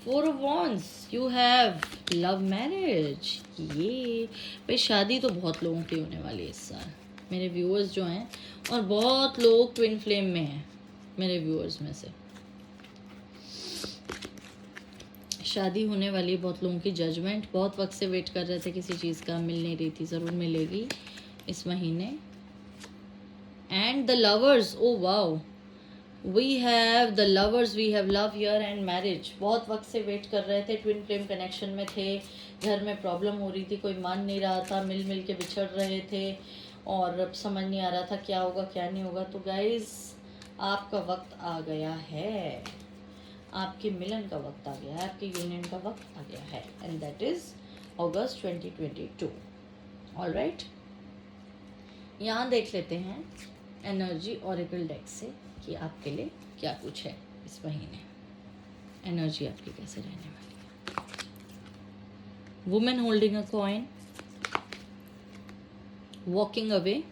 of wands, you have love marriage. ये भाई शादी तो बहुत लोगों की होने वाली है इस साल, मेरे व्यूअर्स जो हैं, और बहुत लोग ट्विन फ्लेम में हैं मेरे व्यूअर्स में से। शादी होने वाली है बहुत लोगों की। जजमेंट, बहुत वक्त से वेट कर रहे थे किसी चीज़ का, मिल नहीं रही थी, ज़रूर मिलेगी इस महीने। And the lovers, oh wow, we have the lovers, we have love here and marriage. बहुत वक्त से वेट कर रहे थे, ट्विन फ्लेम कनेक्शन में थे, घर में प्रॉब्लम हो रही थी, कोई मान नहीं रहा था, मिल मिल के बिछड़ रहे थे और अब समझ नहीं आ रहा था क्या होगा क्या नहीं होगा। तो गाइज आपका वक्त आ गया है, आपके मिलन का वक्त आ गया है, आपके यूनियन का वक्त आ गया है, and that is August 2022। Alright, यहाँ देख लेते हैं एनर्जी ऑरिकल डेक से कि आपके लिए क्या कुछ है इस महीने, एनर्जी आपकी कैसे रहने वाली है। Women holding a coin, walking away,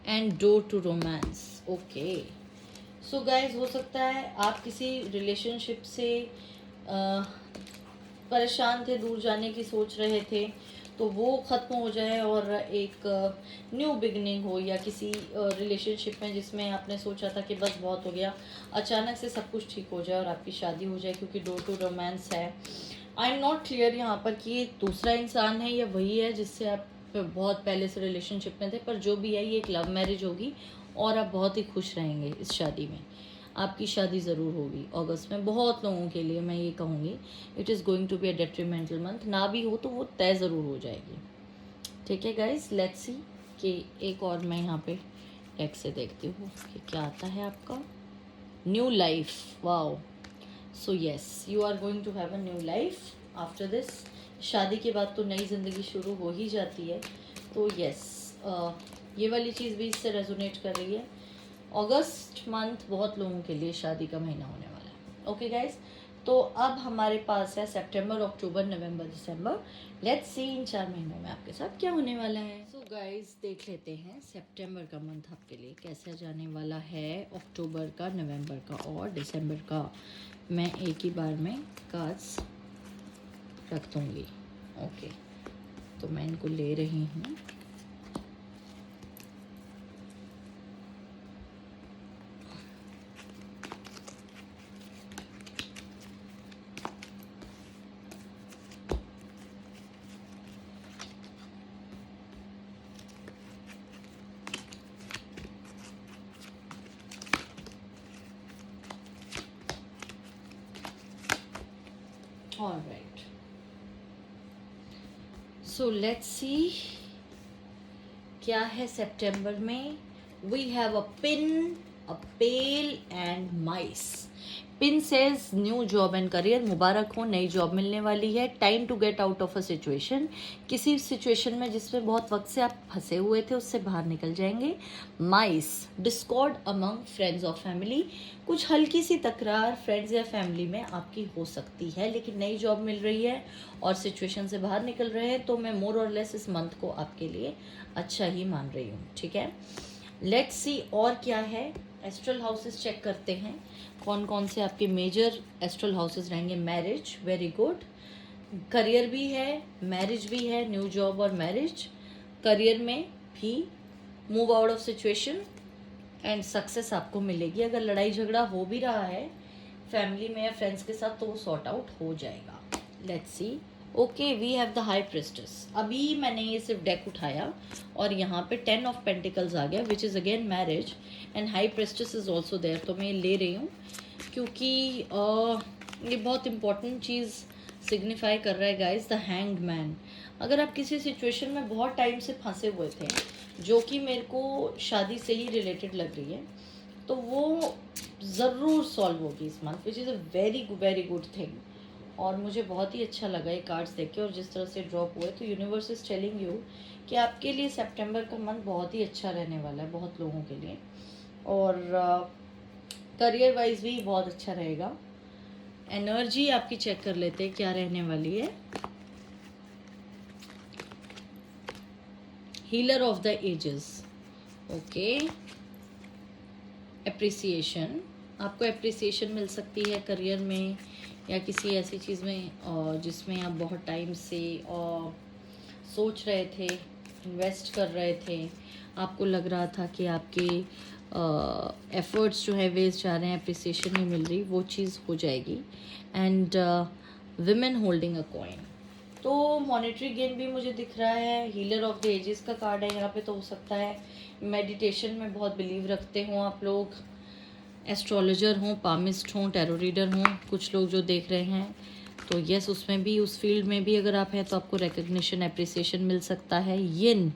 and door to romance. Okay, so guys हो सकता है आप किसी रिलेशनशिप से परेशान थे, दूर जाने की सोच रहे थे, तो वो ख़त्म हो जाए और एक न्यू बिगनिंग हो, या किसी रिलेशनशिप में जिसमें आपने सोचा था कि बस बहुत हो गया, अचानक से सब कुछ ठीक हो जाए और आपकी शादी हो जाए, क्योंकि डोर टू रोमांस है। आई एम नॉट क्लियर यहाँ पर कि ये दूसरा इंसान है या वही है जिससे आप बहुत पहले से रिलेशनशिप में थे, पर जो भी है ये एक लव मैरिज होगी और आप बहुत ही खुश रहेंगे इस शादी में। आपकी शादी ज़रूर होगी अगस्त में। बहुत लोगों के लिए मैं ये कहूँगी it is going to be a detrimental month, ना भी हो तो वो तय ज़रूर हो जाएगी। ठीक है गाइज, लेट्स सी कि एक और मैं यहाँ पे डेक से देखती हूँ कि क्या आता है आपका। New life, wow, so yes you are going to have a new life after this. शादी के बाद तो नई ज़िंदगी शुरू हो ही जाती है, तो येस ये वाली चीज़ भी इससे रेजोनेट कर रही है। अगस्त मंथ बहुत लोगों के लिए शादी का महीना होने वाला है। ओके गाइज, तो अब हमारे पास है सितंबर, अक्टूबर, नवंबर, दिसंबर। लेट्स सी इन 4 महीनों में आपके साथ क्या होने वाला है। सो गाइज देख लेते हैं सितंबर का मंथ आपके लिए कैसे जाने वाला है, अक्टूबर का, नवंबर का और दिसंबर का। मैं एक ही बार में कार्ड्स रख दूँगी। ओके, तो मैं इनको ले रही हूँ। All right, so let's see क्या है सितंबर में। We have a pin, a pail and mice. Pin says new job and career, मुबारक हो, नई जॉब मिलने वाली है। Time to get out of a situation, किसी सिचुएशन में जिसमें बहुत वक्त से आप फंसे हुए थे उससे बाहर निकल जाएंगे। माइस, डिस्कॉर्ड अमंग फ्रेंड्स और फैमिली, कुछ हल्की सी तकरार फ्रेंड्स या फैमिली में आपकी हो सकती है, लेकिन नई जॉब मिल रही है और सिचुएशन से बाहर निकल रहे हैं, तो मैं मोर और लेस इस मंथ को आपके लिए अच्छा ही मान रही हूँ। ठीक है, लेट्स सी और क्या है। एस्ट्रल हाउसेस चेक करते हैं कौन कौन से आपके मेजर एस्ट्रल हाउसेस रहेंगे। Marriage, very good. करियर भी है, मैरिज भी है, न्यू जॉब और मैरिज। करियर में भी move out of situation and success आपको मिलेगी। अगर लड़ाई झगड़ा हो भी रहा है फैमिली में या फ्रेंड्स के साथ तो वो सॉर्ट आउट हो जाएगा। Let's see. Okay, we have the high priestess. अभी मैंने ये सिर्फ डेक उठाया और यहाँ पे 10 ऑफ पेंटिकल्स आ गया which is again marriage and high priestess is also there. तो मैं ये ले रही हूँ क्योंकि ये बहुत इंपॉर्टेंट चीज़ सिग्निफाई कर रहा है गाइस। The hanged man. अगर आप किसी सिचुएशन में बहुत टाइम से फंसे हुए थे जो कि मेरे को शादी से ही रिलेटेड लग रही है तो वो ज़रूर सॉल्व होगी इस month which is a very good thing. और मुझे बहुत ही अच्छा लगा ये कार्ड्स देख के और जिस तरह से ड्रॉप हुए। तो यूनिवर्स इज टेलिंग यू कि आपके लिए सितंबर का मंथ बहुत ही अच्छा रहने वाला है बहुत लोगों के लिए। और करियर वाइज भी बहुत अच्छा रहेगा। एनर्जी आपकी चेक कर लेते हैं क्या रहने वाली है। Healer of the ages. Okay, appreciation. आपको एप्रिसिएशन मिल सकती है करियर में या किसी ऐसी चीज़ में जिसमें आप बहुत टाइम से सोच रहे थे, इन्वेस्ट कर रहे थे, आपको लग रहा था कि आपके एफर्ट्स जो है वेस्ट जा रहे हैं, अप्रिसिएशन नहीं मिल रही, वो चीज़ हो जाएगी। And women holding a coin. तो मॉनेटरी गेन भी मुझे दिख रहा है। हीलर ऑफ द एजेस का कार्ड है यहाँ पे। तो हो सकता है मेडिटेशन में बहुत बिलीव रखते हों आप लोग, एस्ट्रोलॉजर हों, पामिस्ट हों, टैरो रीडर हों, कुछ लोग जो देख रहे हैं तो यस उसमें भी, उस फील्ड में भी अगर आप हैं तो आपको रिकग्निशन एप्रिसिएशन मिल सकता है। यिन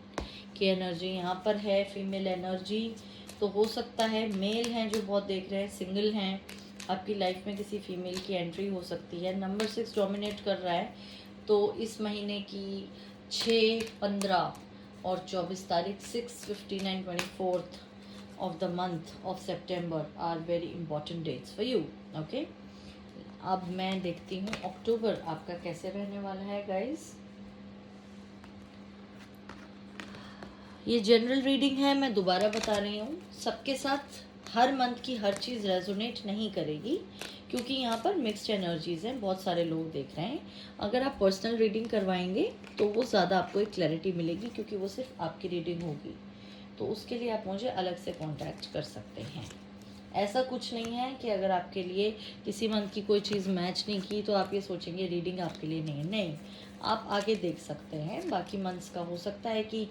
की एनर्जी यहाँ पर है, फीमेल एनर्जी। तो हो सकता है मेल हैं जो बहुत देख रहे हैं, सिंगल हैं, आपकी लाइफ में किसी फीमेल की एंट्री हो सकती है। नंबर 6 डोमिनेट कर रहा है। तो इस महीने की 6, 15 और 24 तारीख 6, 15 and 24 of the month of September are very important dates for you. Okay? अब मैं देखती हूँ अक्टूबर आपका कैसे रहने वाला है गाइस। ये जनरल रीडिंग है, मैं दोबारा बता रही हूँ। सबके साथ हर मंथ की हर चीज़ रेजोनेट नहीं करेगी क्योंकि यहाँ पर मिक्स्ड एनर्जीज हैं, बहुत सारे लोग देख रहे हैं। अगर आप पर्सनल रीडिंग करवाएंगे तो वो ज़्यादा आपको एक क्लैरिटी मिलेगी क्योंकि वो सिर्फ आपकी रीडिंग होगी। तो उसके लिए आप मुझे अलग से कांटेक्ट कर सकते हैं। ऐसा कुछ नहीं है कि अगर आपके लिए किसी मंथ की कोई चीज़ मैच नहीं की तो आप ये सोचेंगे रीडिंग आपके लिए नहीं है। नहीं, आप आगे देख सकते हैं। बाकी मंथ्स का हो सकता है कि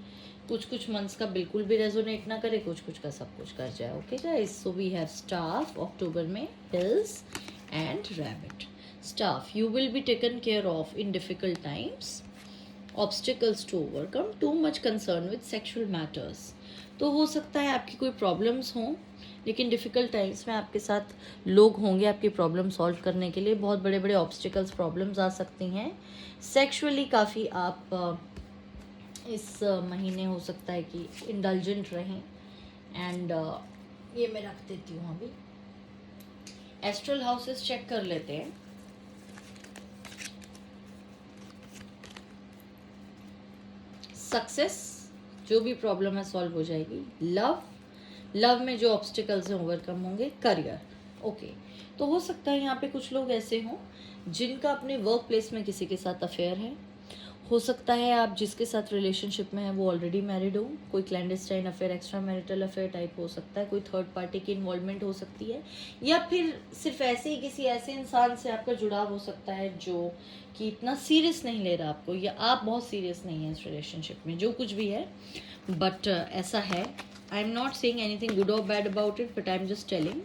कुछ मंथ्स का बिल्कुल भी रेजोनेट ना करे, कुछ का सब कुछ कर जाए। Okay guys, so we have staff अक्टूबर में, hills and rabbit. Staff, you will be taken care of in difficult times, obstacles to overcome, too much concern with sexual matters. तो हो सकता है आपकी कोई प्रॉब्लम्स हों लेकिन डिफ़िकल्ट टाइम्स में आपके साथ लोग होंगे आपकी प्रॉब्लम सॉल्व करने के लिए। बहुत बड़े बड़े ऑब्स्टिकल्स प्रॉब्लम्स आ सकती हैं। सेक्सुअली काफ़ी आप इस महीने हो सकता है कि इंडल्जेंट रहें। एंड ये मैं रख देती हूँ अभी। एस्ट्रल हाउसेस चेक कर लेते हैं। सक्सेस, जो भी प्रॉब्लम है सॉल्व हो जाएगी। लव में जो ऑब्स्टिकल्स हैं ओवरकम होंगे। Career, okay. तो हो सकता है यहाँ पे कुछ लोग ऐसे हों जिनका अपने वर्क प्लेस में किसी के साथ अफेयर है। हो सकता है आप जिसके साथ रिलेशनशिप में है वो ऑलरेडी मैरिड हो। कोई clandestine affair, extra marital affair type हो सकता है। कोई थर्ड पार्टी की इन्वॉल्वमेंट हो सकती है या फिर सिर्फ ऐसे ही किसी ऐसे इंसान से आपका जुड़ाव हो सकता है जो कि इतना सीरियस नहीं ले रहा आपको, या आप बहुत सीरियस नहीं है इस रिलेशनशिप में। जो कुछ भी है बट ऐसा है। I am not saying anything good or bad about it but I am just telling.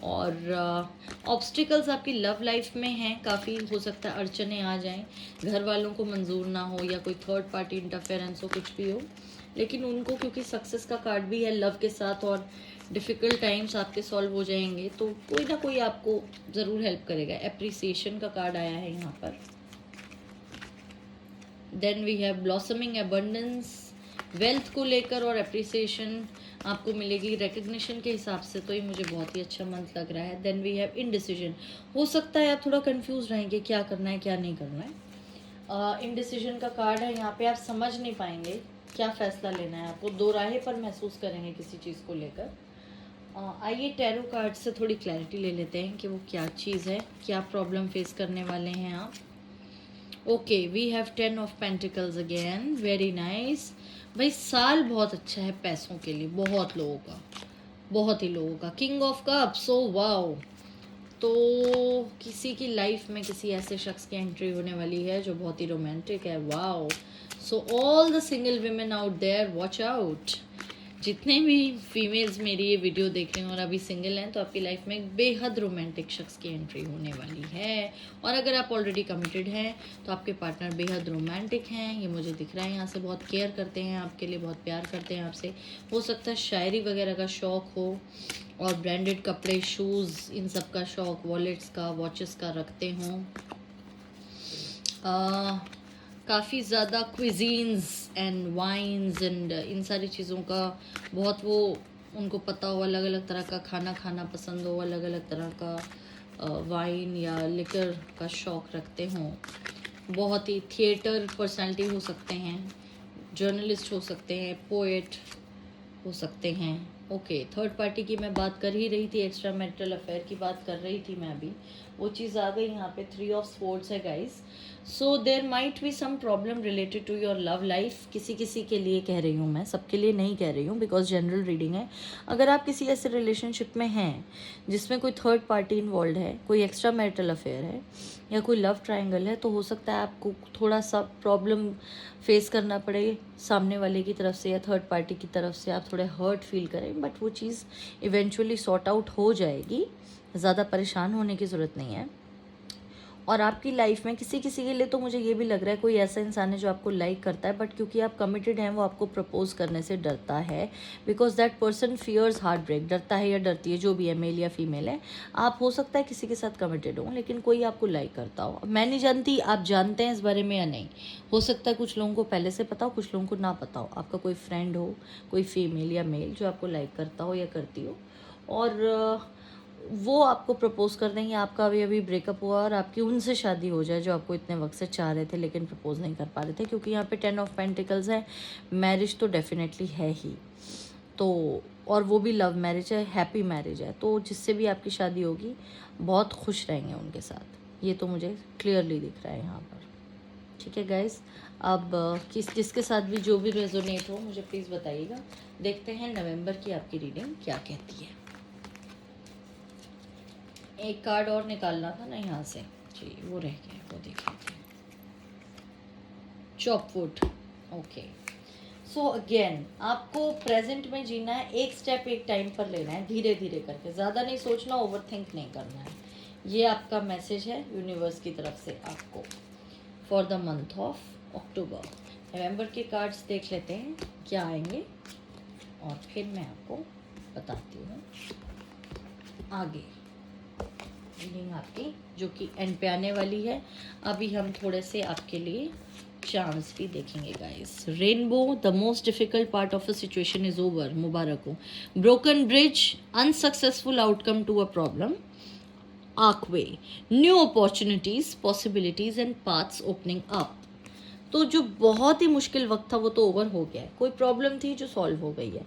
और ऑब्स्टिकल्स आपकी लव लाइफ में हैं, काफ़ी हो सकता है अड़चने आ जाएं, घर वालों को मंजूर ना हो या कोई थर्ड पार्टी इंटरफेरेंस हो, कुछ भी हो। लेकिन उनको क्योंकि सक्सेस का कार्ड भी है लव के साथ और डिफ़िकल्ट टाइम्स आपके सॉल्व हो जाएंगे तो कोई ना कोई आपको ज़रूर हेल्प करेगा। एप्रिसिएशन का कार्ड आया है यहाँ पर। Then we have blossoming abundance. Wealth को लेकर और एप्रिसिएशन आपको मिलेगी रिकग्निशन के हिसाब से। तो ये मुझे बहुत ही अच्छा मंथ लग रहा है। Then we have indecision. हो सकता है आप थोड़ा कंफ्यूज रहेंगे क्या करना है क्या नहीं करना है। इनडिसीजन का कार्ड है यहाँ पे। आप समझ नहीं पाएंगे क्या फ़ैसला लेना है आपको, दो राहें पर महसूस करेंगे किसी चीज़ को लेकर। आइए टैरो कार्ड से थोड़ी क्लैरिटी ले लेते हैं कि वो क्या चीज़ है, क्या प्रॉब्लम फेस करने वाले हैं आप। Okay, we have 10 of pentacles again, very nice. भाई साल बहुत अच्छा है पैसों के लिए, बहुत लोगों का, बहुत ही लोगों का। King of cups, so wow. तो किसी की लाइफ में किसी ऐसे शख्स की एंट्री होने वाली है जो बहुत ही रोमांटिक है, wow. So all the single women out there, watch out. जितने भी फीमेल्स मेरी ये वीडियो देख रहे हैं और अभी सिंगल हैं, तो आपकी लाइफ में एक बेहद रोमांटिक शख्स की एंट्री होने वाली है। और अगर आप ऑलरेडी कमिटेड हैं तो आपके पार्टनर बेहद रोमांटिक हैं, ये मुझे दिख रहा है। यहाँ से बहुत केयर करते हैं आपके लिए, बहुत प्यार करते हैं आपसे। हो सकता है शायरी वगैरह का शौक़ हो, और ब्रांडेड कपड़े, शूज़, इन सब का शौक़, वॉलेट्स का, वॉचेस का रखते हों। काफ़ी ज़्यादा क्विजीन्स एंड वाइन्स एंड इन सारी चीज़ों का बहुत वो उनको पता हो, अलग अलग तरह का खाना खाना पसंद हो, अलग अलग तरह का वाइन या लिकर का शौक़ रखते हों। बहुत ही थिएटर पर्सनालिटी हो सकते हैं, जर्नलिस्ट हो सकते हैं, पोएट हो सकते हैं। ओके, थर्ड पार्टी की मैं बात कर ही रही थी, एक्स्ट्रा मैरिटल अफेयर की बात कर रही थी मैं अभी, वो चीज़ आ गई यहाँ पे। 3 ऑफ स्वॉर्ड्स है guys. So there might be some problem related to your love life. किसी किसी के लिए कह रही हूँ मैं, सबके लिए नहीं कह रही हूँ, बिकॉज जनरल रीडिंग है। अगर आप किसी ऐसे रिलेशनशिप में हैं जिसमें कोई थर्ड पार्टी इन्वॉल्व है, कोई एक्स्ट्रा मैरिटल अफेयर है या कोई लव ट्रायंगल है, तो हो सकता है आपको थोड़ा सा प्रॉब्लम फेस करना पड़े सामने वाले की तरफ से या थर्ड पार्टी की तरफ से। आप थोड़े हर्ट फील करें, बट वो चीज़ इवेंचुअली सॉर्ट आउट हो जाएगी। ज़्यादा परेशान होने की ज़रूरत नहीं है। और आपकी लाइफ में किसी किसी के लिए तो मुझे ये भी लग रहा है कोई ऐसा इंसान है जो आपको लाइक करता है, बट क्योंकि आप कमिटेड हैं वो आपको प्रपोज करने से डरता है, because that person fears heartbreak. डरता है या डरती है, जो भी है, मेल या फीमेल है। आप हो सकता है किसी के साथ कमिटेड हो, लेकिन कोई आपको लाइक करता हो। मैं नहीं जानती आप जानते हैं इस बारे में या नहीं, हो सकता है कुछ लोगों को पहले से पता हो, कुछ लोगों को ना पता हो। आपका कोई फ्रेंड हो, कोई फीमेल या मेल जो आपको लाइक करता हो या करती हो, और वो आपको प्रपोज कर देंगे। आपका अभी अभी ब्रेकअप हुआ और आपकी उनसे शादी हो जाए जो आपको इतने वक्त से चाह रहे थे लेकिन प्रपोज नहीं कर पा रहे थे, क्योंकि यहाँ पे 10 ऑफ पेंटिकल्स है। मैरिज तो डेफिनेटली है ही, तो और वो भी लव मैरिज है, हैप्पी मैरिज है। तो जिससे भी आपकी शादी होगी बहुत खुश रहेंगे उनके साथ, ये तो मुझे क्लियरली दिख रहा है यहाँ पर। ठीक है गाइस, अब जिसके साथ भी जो भी रेजोनेट हो मुझे प्लीज़ बताइएगा। देखते हैं नवंबर की आपकी रीडिंग क्या कहती है। एक कार्ड और निकालना था ना यहाँ से जी, वो रह गया, वो देख लीजिए। चॉपवुड। ओके, सो अगेन आपको प्रेजेंट में जीना है, एक स्टेप एक टाइम पर लेना है, धीरे धीरे करके, ज़्यादा नहीं सोचना, ओवरथिंक नहीं करना है। ये आपका मैसेज है यूनिवर्स की तरफ से आपको for the month of October. नवंबर के कार्ड्स देख लेते हैं क्या आएंगे और फिर मैं आपको बताती हूँ आगे रीडिंग आपकी, जो कि एंड पे आने वाली है। अभी हम थोड़े से आपके लिए चार्म्स भी देखेंगे guys. Rainbow, the most difficult part of a situation is over, मुबारक हो। Broken bridge, unsuccessful outcome to a problem. Archway, new opportunities, possibilities and paths opening up. तो जो बहुत ही मुश्किल वक्त था वो तो ओवर हो गया है, कोई प्रॉब्लम थी जो सॉल्व हो गई है।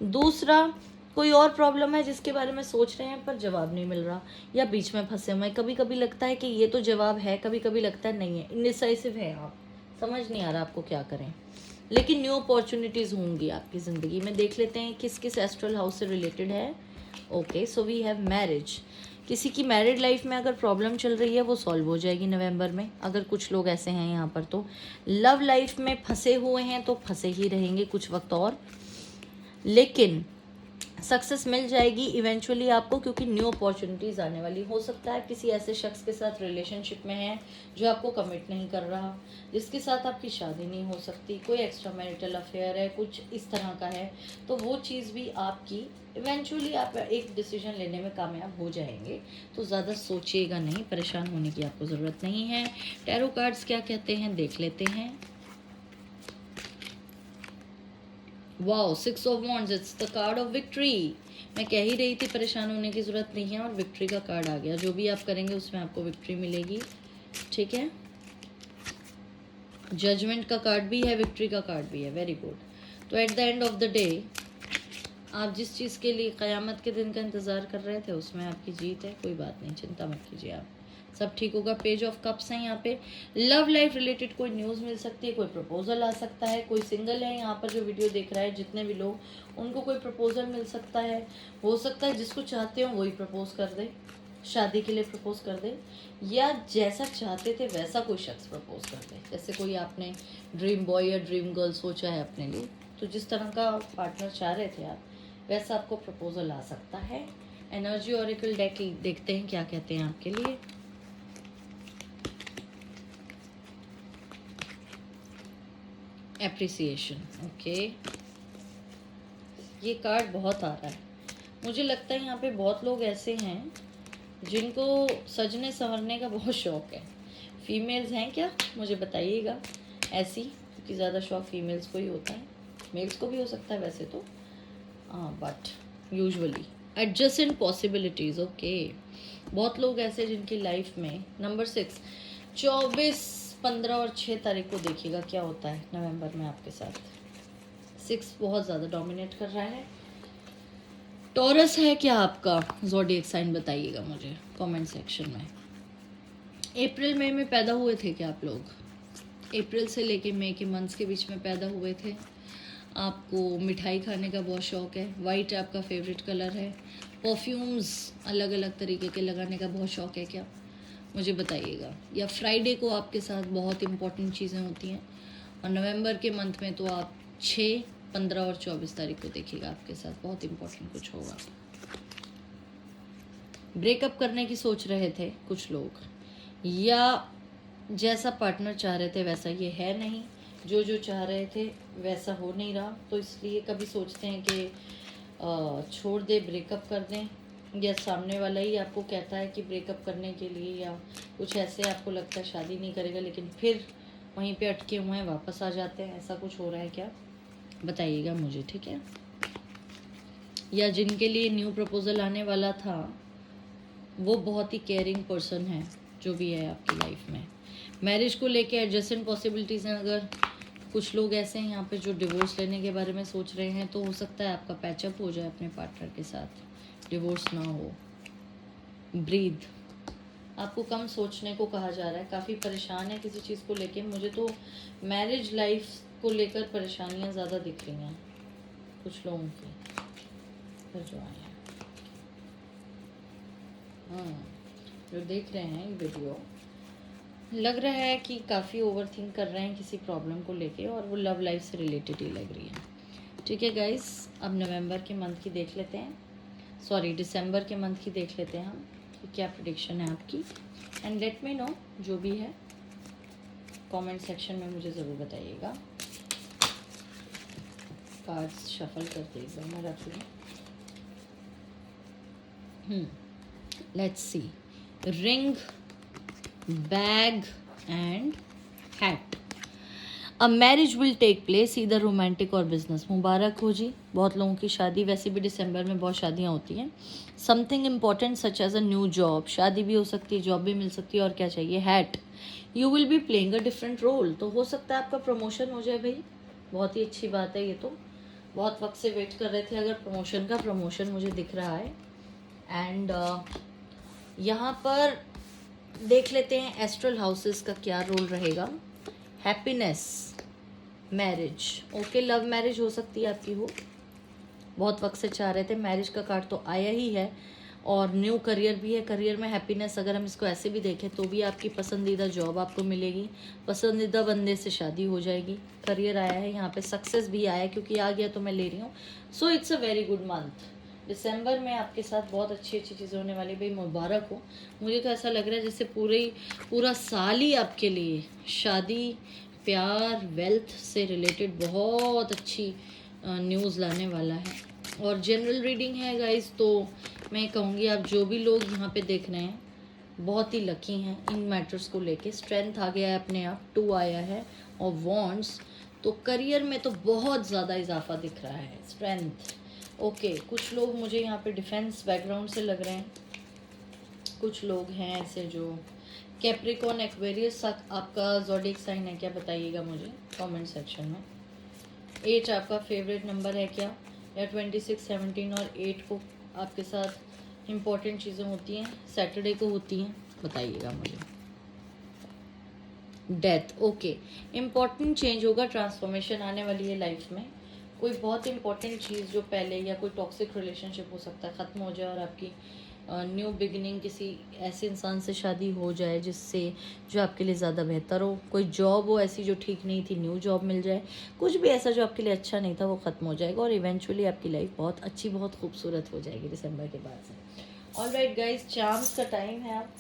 दूसरा, कोई और प्रॉब्लम है जिसके बारे में सोच रहे हैं पर जवाब नहीं मिल रहा, या बीच में फंसे हुए हैं। कभी कभी लगता है कि ये तो जवाब है, कभी कभी लगता है नहीं है, इनडिसाइसिव है आप, समझ नहीं आ रहा आपको क्या करें। लेकिन न्यू अपॉर्चुनिटीज़ होंगी आपकी ज़िंदगी में। देख लेते हैं किस किस एस्ट्रल हाउस से रिलेटेड है। Okay, so we have marriage. किसी की मैरिड लाइफ में अगर प्रॉब्लम चल रही है वो सॉल्व हो जाएगी नवंबर में, अगर कुछ लोग ऐसे हैं यहाँ पर। तो लव लाइफ में फंसे हुए हैं तो फंसे ही रहेंगे कुछ वक्त और, लेकिन सक्सेस मिल जाएगी इवेंचुअली आपको, क्योंकि न्यू अपॉर्चुनिटीज़ आने वाली। हो सकता है किसी ऐसे शख्स के साथ रिलेशनशिप में है जो आपको कमिट नहीं कर रहा, जिसके साथ आपकी शादी नहीं हो सकती, कोई एक्स्ट्रा मैरिटल अफेयर है, कुछ इस तरह का है। तो वो चीज़ भी आपकी इवेंचुअली आप एक डिसीजन लेने में कामयाब हो जाएंगे। तो ज़्यादा सोचिएगा नहीं, परेशान होने की आपको ज़रूरत नहीं है। टैरो कार्ड्स क्या कहते हैं देख लेते हैं। Wow, 6 of wands, it's the card of victory. मैं कह ही रही थी परेशान होने की ज़रूरत नहीं है, और विक्ट्री का कार्ड आ गया। जो भी आप करेंगे उसमें आपको विक्ट्री मिलेगी, ठीक है। जजमेंट का कार्ड भी है, विक्ट्री का कार्ड भी है, वेरी गुड। तो at the end of the day आप जिस चीज़ के लिए क़यामत के दिन का इंतज़ार कर रहे थे उसमें आपकी जीत है। कोई बात नहीं, चिंता मत कीजिए आप। सब ठीक होगा। पेज ऑफ कप्स है यहाँ पे। लव लाइफ रिलेटेड कोई न्यूज़ मिल सकती है, कोई प्रपोजल आ सकता है। कोई सिंगल है यहाँ पर जो वीडियो देख रहा है, जितने भी लोग, उनको कोई प्रपोजल मिल सकता है। हो सकता है जिसको चाहते हो वही प्रपोज कर दे, शादी के लिए प्रपोज कर दे, या जैसा चाहते थे वैसा कोई शख्स प्रपोज कर दे। जैसे कोई आपने ड्रीम बॉय या ड्रीम गर्ल सोचा है अपने लिए, तो जिस तरह का पार्टनर चाह रहे थे आप, वैसा आपको प्रपोजल आ सकता है। एनर्जी ऑरेकल डेक देखते हैं क्या कहते हैं आपके लिए। Appreciation, okay. ये कार्ड बहुत आ रहा है। मुझे लगता है यहाँ पे बहुत लोग ऐसे हैं जिनको सजने संवरने का बहुत शौक है। फीमेल्स हैं क्या, मुझे बताइएगा ऐसी, क्योंकि ज़्यादा शौक फीमेल्स को ही होता है। मेल्स को भी हो सकता है वैसे तो, but usually adjacent possibilities, okay. बहुत लोग ऐसे जिनकी लाइफ में नंबर 6, 24, 15 और 6 तारीख को देखिएगा क्या होता है नवंबर में आपके साथ। 6 बहुत ज़्यादा डोमिनेट कर रहा है। टॉरस है क्या आपका ज़ोडिएक साइन, बताइएगा मुझे कमेंट सेक्शन में। अप्रैल मई में पैदा हुए थे क्या आप लोग? अप्रैल से लेके मई के मंथ्स के बीच में पैदा हुए थे। आपको मिठाई खाने का बहुत शौक है, वाइट आपका फेवरेट कलर है, परफ्यूम्स अलग अलग तरीके के लगाने का बहुत शौक है क्या, मुझे बताइएगा। या फ्राइडे को आपके साथ बहुत इंपॉर्टेंट चीज़ें होती हैं। और नवंबर के मंथ में तो आप 6, 15 और 24 तारीख को देखिएगा आपके साथ बहुत इंपॉर्टेंट कुछ होगा। ब्रेकअप करने की सोच रहे थे कुछ लोग, या जैसा पार्टनर चाह रहे थे वैसा ये है नहीं, जो चाह रहे थे वैसा हो नहीं रहा, तो इसलिए कभी सोचते हैं कि छोड़ दे, ब्रेकअप कर दें, या सामने वाला ही आपको कहता है कि ब्रेकअप करने के लिए, या कुछ ऐसे आपको लगता है शादी नहीं करेगा, लेकिन फिर वहीं पे अटके हुए हैं, वापस आ जाते हैं। ऐसा कुछ हो रहा है क्या, बताइएगा मुझे, ठीक है। या जिनके लिए न्यू प्रपोजल आने वाला था, वो बहुत ही केयरिंग पर्सन है, जो भी है आपकी लाइफ में। मैरिज को लेके एडजस्टेंट पॉसिबिलिटीज़ हैं। अगर कुछ लोग ऐसे हैं यहाँ पे जो डिवोर्स लेने के बारे में सोच रहे हैं, तो हो सकता है आपका पैचअप हो जाए अपने पार्टनर के साथ, डिवोर्स ना हो। ब्रीथ, आपको कम सोचने को कहा जा रहा है, काफ़ी परेशान है किसी चीज़ को लेके। मुझे तो मैरिज लाइफ को लेकर परेशानियाँ ज़्यादा दिख रही हैं कुछ लोगों की। फिर जो आए जो देख रहे हैं ये वीडियो, लग रहा है कि काफ़ी ओवर थिंक कर रहे हैं किसी प्रॉब्लम को लेके, और वो लव लाइफ से रिलेटेड ही लग रही है। ठीक है गाइस, अब नवंबर के मंथ की देख लेते हैं, सॉरी दिसंबर के मंथ की देख लेते हैं हम कि क्या प्रेडिक्शन है आपकी। एंड लेट मी नो, जो भी है कमेंट सेक्शन में मुझे ज़रूर बताइएगा। कार्ड्स शफल करते एक बार मैं रख लूँ। Let's see, ring, bag and hat. A marriage will take place, इधर रोमांटिक और बिजनेस। मुबारक हो जी, बहुत लोगों की शादी, वैसे भी दिसंबर में बहुत शादियां होती हैं। Something important such as a new job, शादी भी हो सकती है, जॉब भी मिल सकती है, और क्या चाहिए। Hat, you will be playing a different role, तो हो सकता है आपका प्रमोशन हो जाए भाई, बहुत ही अच्छी बात है। ये तो बहुत वक्त से वेट कर रहे थे अगर प्रमोशन का, प्रमोशन मुझे दिख रहा है। एंड यहाँ पर देख लेते हैं एस्ट्रल हाउसेस का क्या रोल रहेगा। Happiness, marriage, okay, love marriage हो सकती है आपकी, हो बहुत वक्त से चाह रहे थे, मैरिज का कार्ड तो आया ही है, और न्यू करियर भी है। करियर में हैप्पीनेस, अगर हम इसको ऐसे भी देखें तो भी आपकी पसंदीदा जॉब आपको मिलेगी, पसंदीदा बंदे से शादी हो जाएगी, करियर आया है यहाँ पे, सक्सेस भी आया है, क्योंकि आ गया तो मैं ले रही हूँ। So it's a very good month. दिसंबर में आपके साथ बहुत अच्छी अच्छी चीज़ें होने वाली, भाई मुबारक हो। मुझे तो ऐसा लग रहा है जैसे पूरा साल ही आपके लिए शादी, प्यार, वेल्थ से रिलेटेड बहुत अच्छी न्यूज़ लाने वाला है। और जनरल रीडिंग है गाइस, तो मैं कहूँगी आप जो भी लोग यहाँ पे देख रहे हैं बहुत ही लकी हैं इन मैटर्स को लेके। स्ट्रेंथ आ गया है अपने आप, 2 आया है, और वॉन्ड्स, तो करियर में तो बहुत ज़्यादा इजाफा दिख रहा है, स्ट्रेंथ। ओके, कुछ लोग मुझे यहाँ पे डिफेंस बैकग्राउंड से लग रहे हैं, कुछ लोग हैं ऐसे जो कैप्रिकॉर्न, एक्वेरियस आपका ज़ोडिएक साइन है क्या, बताइएगा मुझे कमेंट सेक्शन में। 8 आपका फेवरेट नंबर है क्या, या 26, 17 और 8 को आपके साथ इम्पॉर्टेंट चीज़ें होती हैं, सैटरडे को होती हैं, बताइएगा मुझे। डेथ, ओके, इम्पॉर्टेंट चेंज होगा, ट्रांसफॉर्मेशन आने वाली है लाइफ में। कोई बहुत इंपॉर्टेंट चीज़ जो पहले, या कोई टॉक्सिक रिलेशनशिप हो सकता है, ख़त्म हो जाए और आपकी न्यू बिगिनिंग, किसी ऐसे इंसान से शादी हो जाए जिससे, जो आपके लिए ज़्यादा बेहतर हो। कोई जॉब हो ऐसी जो ठीक नहीं थी, न्यू जॉब मिल जाए। कुछ भी ऐसा जो आपके लिए अच्छा नहीं था वो ख़त्म हो जाएगा और इवेंचुअली आपकी लाइफ बहुत अच्छी, बहुत खूबसूरत हो जाएगी दिसंबर के बाद से। ऑलराइट गाइस, चार्म्स का टाइम है, आप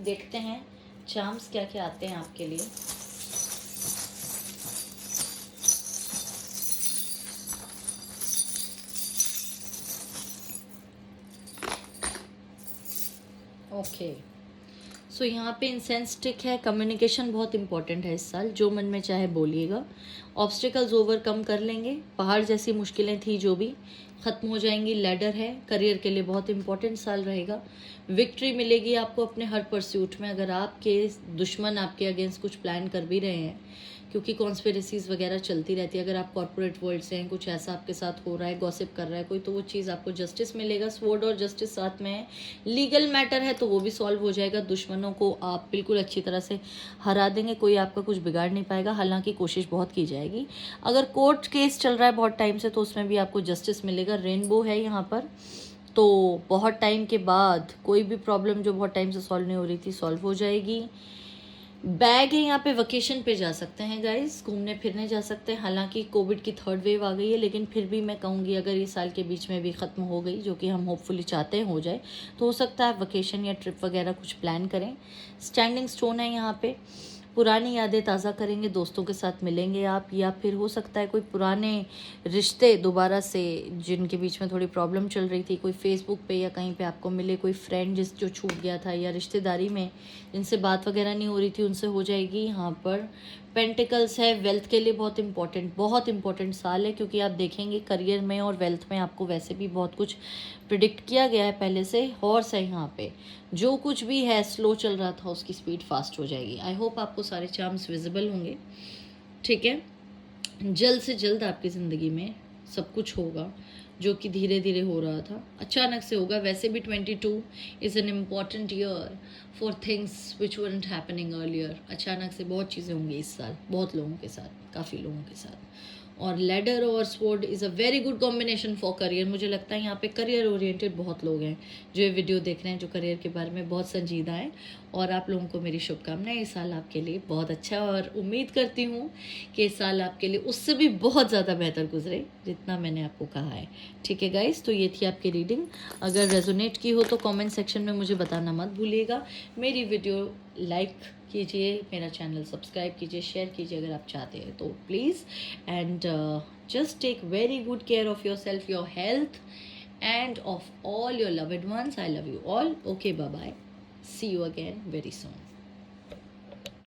देखते हैं चार्म्स क्या क्या आते हैं आपके लिए। ओके, सो यहाँ पे इंसेंस स्टिक है। कम्युनिकेशन बहुत इंपॉर्टेंट है इस साल, जो मन में चाहे बोलिएगा। ऑब्स्टिकल्स ओवरकम कर लेंगे, पहाड़ जैसी मुश्किलें थी जो भी ख़त्म हो जाएंगी। लैडर है, करियर के लिए बहुत इंपॉर्टेंट साल रहेगा। विक्ट्री मिलेगी आपको अपने हर परस्यूट में। अगर आपके दुश्मन आपके अगेंस्ट कुछ प्लान कर भी रहे हैं, क्योंकि कॉन्स्पिरेसीज वगैरह चलती रहती है, अगर आप कॉर्पोरेट वर्ल्ड से हैं, कुछ ऐसा आपके साथ हो रहा है, गॉसिप कर रहा है कोई, तो वो चीज़ आपको जस्टिस मिलेगा। स्वॉर्ड और जस्टिस साथ में है। लीगल मैटर है तो वो भी सॉल्व हो जाएगा। दुश्मनों को आप बिल्कुल अच्छी तरह से हरा देंगे, कोई आपका कुछ बिगाड़ नहीं पाएगा, हालांकि कोशिश बहुत की जाएगी। अगर कोर्ट केस चल रहा है बहुत टाइम से तो उसमें भी आपको जस्टिस मिलेगा। रेनबो है यहाँ पर, तो बहुत टाइम के बाद कोई भी प्रॉब्लम जो बहुत टाइम से सॉल्व नहीं हो रही थी सॉल्व हो जाएगी। बैग है यहाँ पे, वेकेशन पे जा सकते हैं गाइस, घूमने फिरने जा सकते हैं। हालांकि कोविड की 3rd वेव आ गई है, लेकिन फिर भी मैं कहूँगी अगर ये साल के बीच में भी ख़त्म हो गई, जो कि हम होपफुली चाहते हैं हो जाए, तो हो सकता है वेकेशन या ट्रिप वगैरह कुछ प्लान करें। स्टैंडिंग स्टोन है यहाँ पे, पुरानी यादें ताज़ा करेंगे, दोस्तों के साथ मिलेंगे आप, या फिर हो सकता है कोई पुराने रिश्ते दोबारा से, जिनके बीच में थोड़ी प्रॉब्लम चल रही थी, कोई फेसबुक पे या कहीं पे आपको मिले, कोई फ्रेंड जो छूट गया था, या रिश्तेदारी में जिनसे बात वगैरह नहीं हो रही थी उनसे हो जाएगी। यहाँ पर पेंटिकल्स है, वेल्थ के लिए बहुत इंपॉर्टेंट साल है, क्योंकि आप देखेंगे करियर में और वेल्थ में आपको वैसे भी बहुत कुछ प्रिडिक्ट किया गया है पहले से। हॉर्स है यहाँ पे, जो कुछ भी है स्लो चल रहा था उसकी स्पीड फास्ट हो जाएगी। आई होप आपको सारे चार्म्स विजिबल होंगे, ठीक है। जल्द से जल्द आपकी ज़िंदगी में सब कुछ होगा जो कि धीरे धीरे हो रहा था, अचानक से होगा। वैसे भी 22 is an important year for things which weren't happening earlier. अचानक से बहुत चीज़ें होंगी इस साल, बहुत लोगों के साथ, काफ़ी लोगों के साथ। और लैडर और sword is a very good combination for career. मुझे लगता है यहाँ पे करियर ओरिएंटेड बहुत लोग हैं जो ये वीडियो देख रहे हैं, जो करियर के बारे में बहुत संजीदा हैं। और आप लोगों को मेरी शुभकामनाएं, इस साल आपके लिए बहुत अच्छा, और उम्मीद करती हूँ कि इस साल आपके लिए उससे भी बहुत ज़्यादा बेहतर गुजरे जितना मैंने आपको कहा है, ठीक है गाइस। तो ये थी आपकी रीडिंग। अगर रेजोनेट की हो तो कमेंट सेक्शन में मुझे बताना मत भूलिएगा। मेरी वीडियो लाइक कीजिए, मेरा चैनल सब्सक्राइब कीजिए, शेयर कीजिए अगर आप चाहते हैं तो please. And just take very good care of yourself, your health, and of all your loved ones. I love you all. Okay, bye bye. See you again very soon.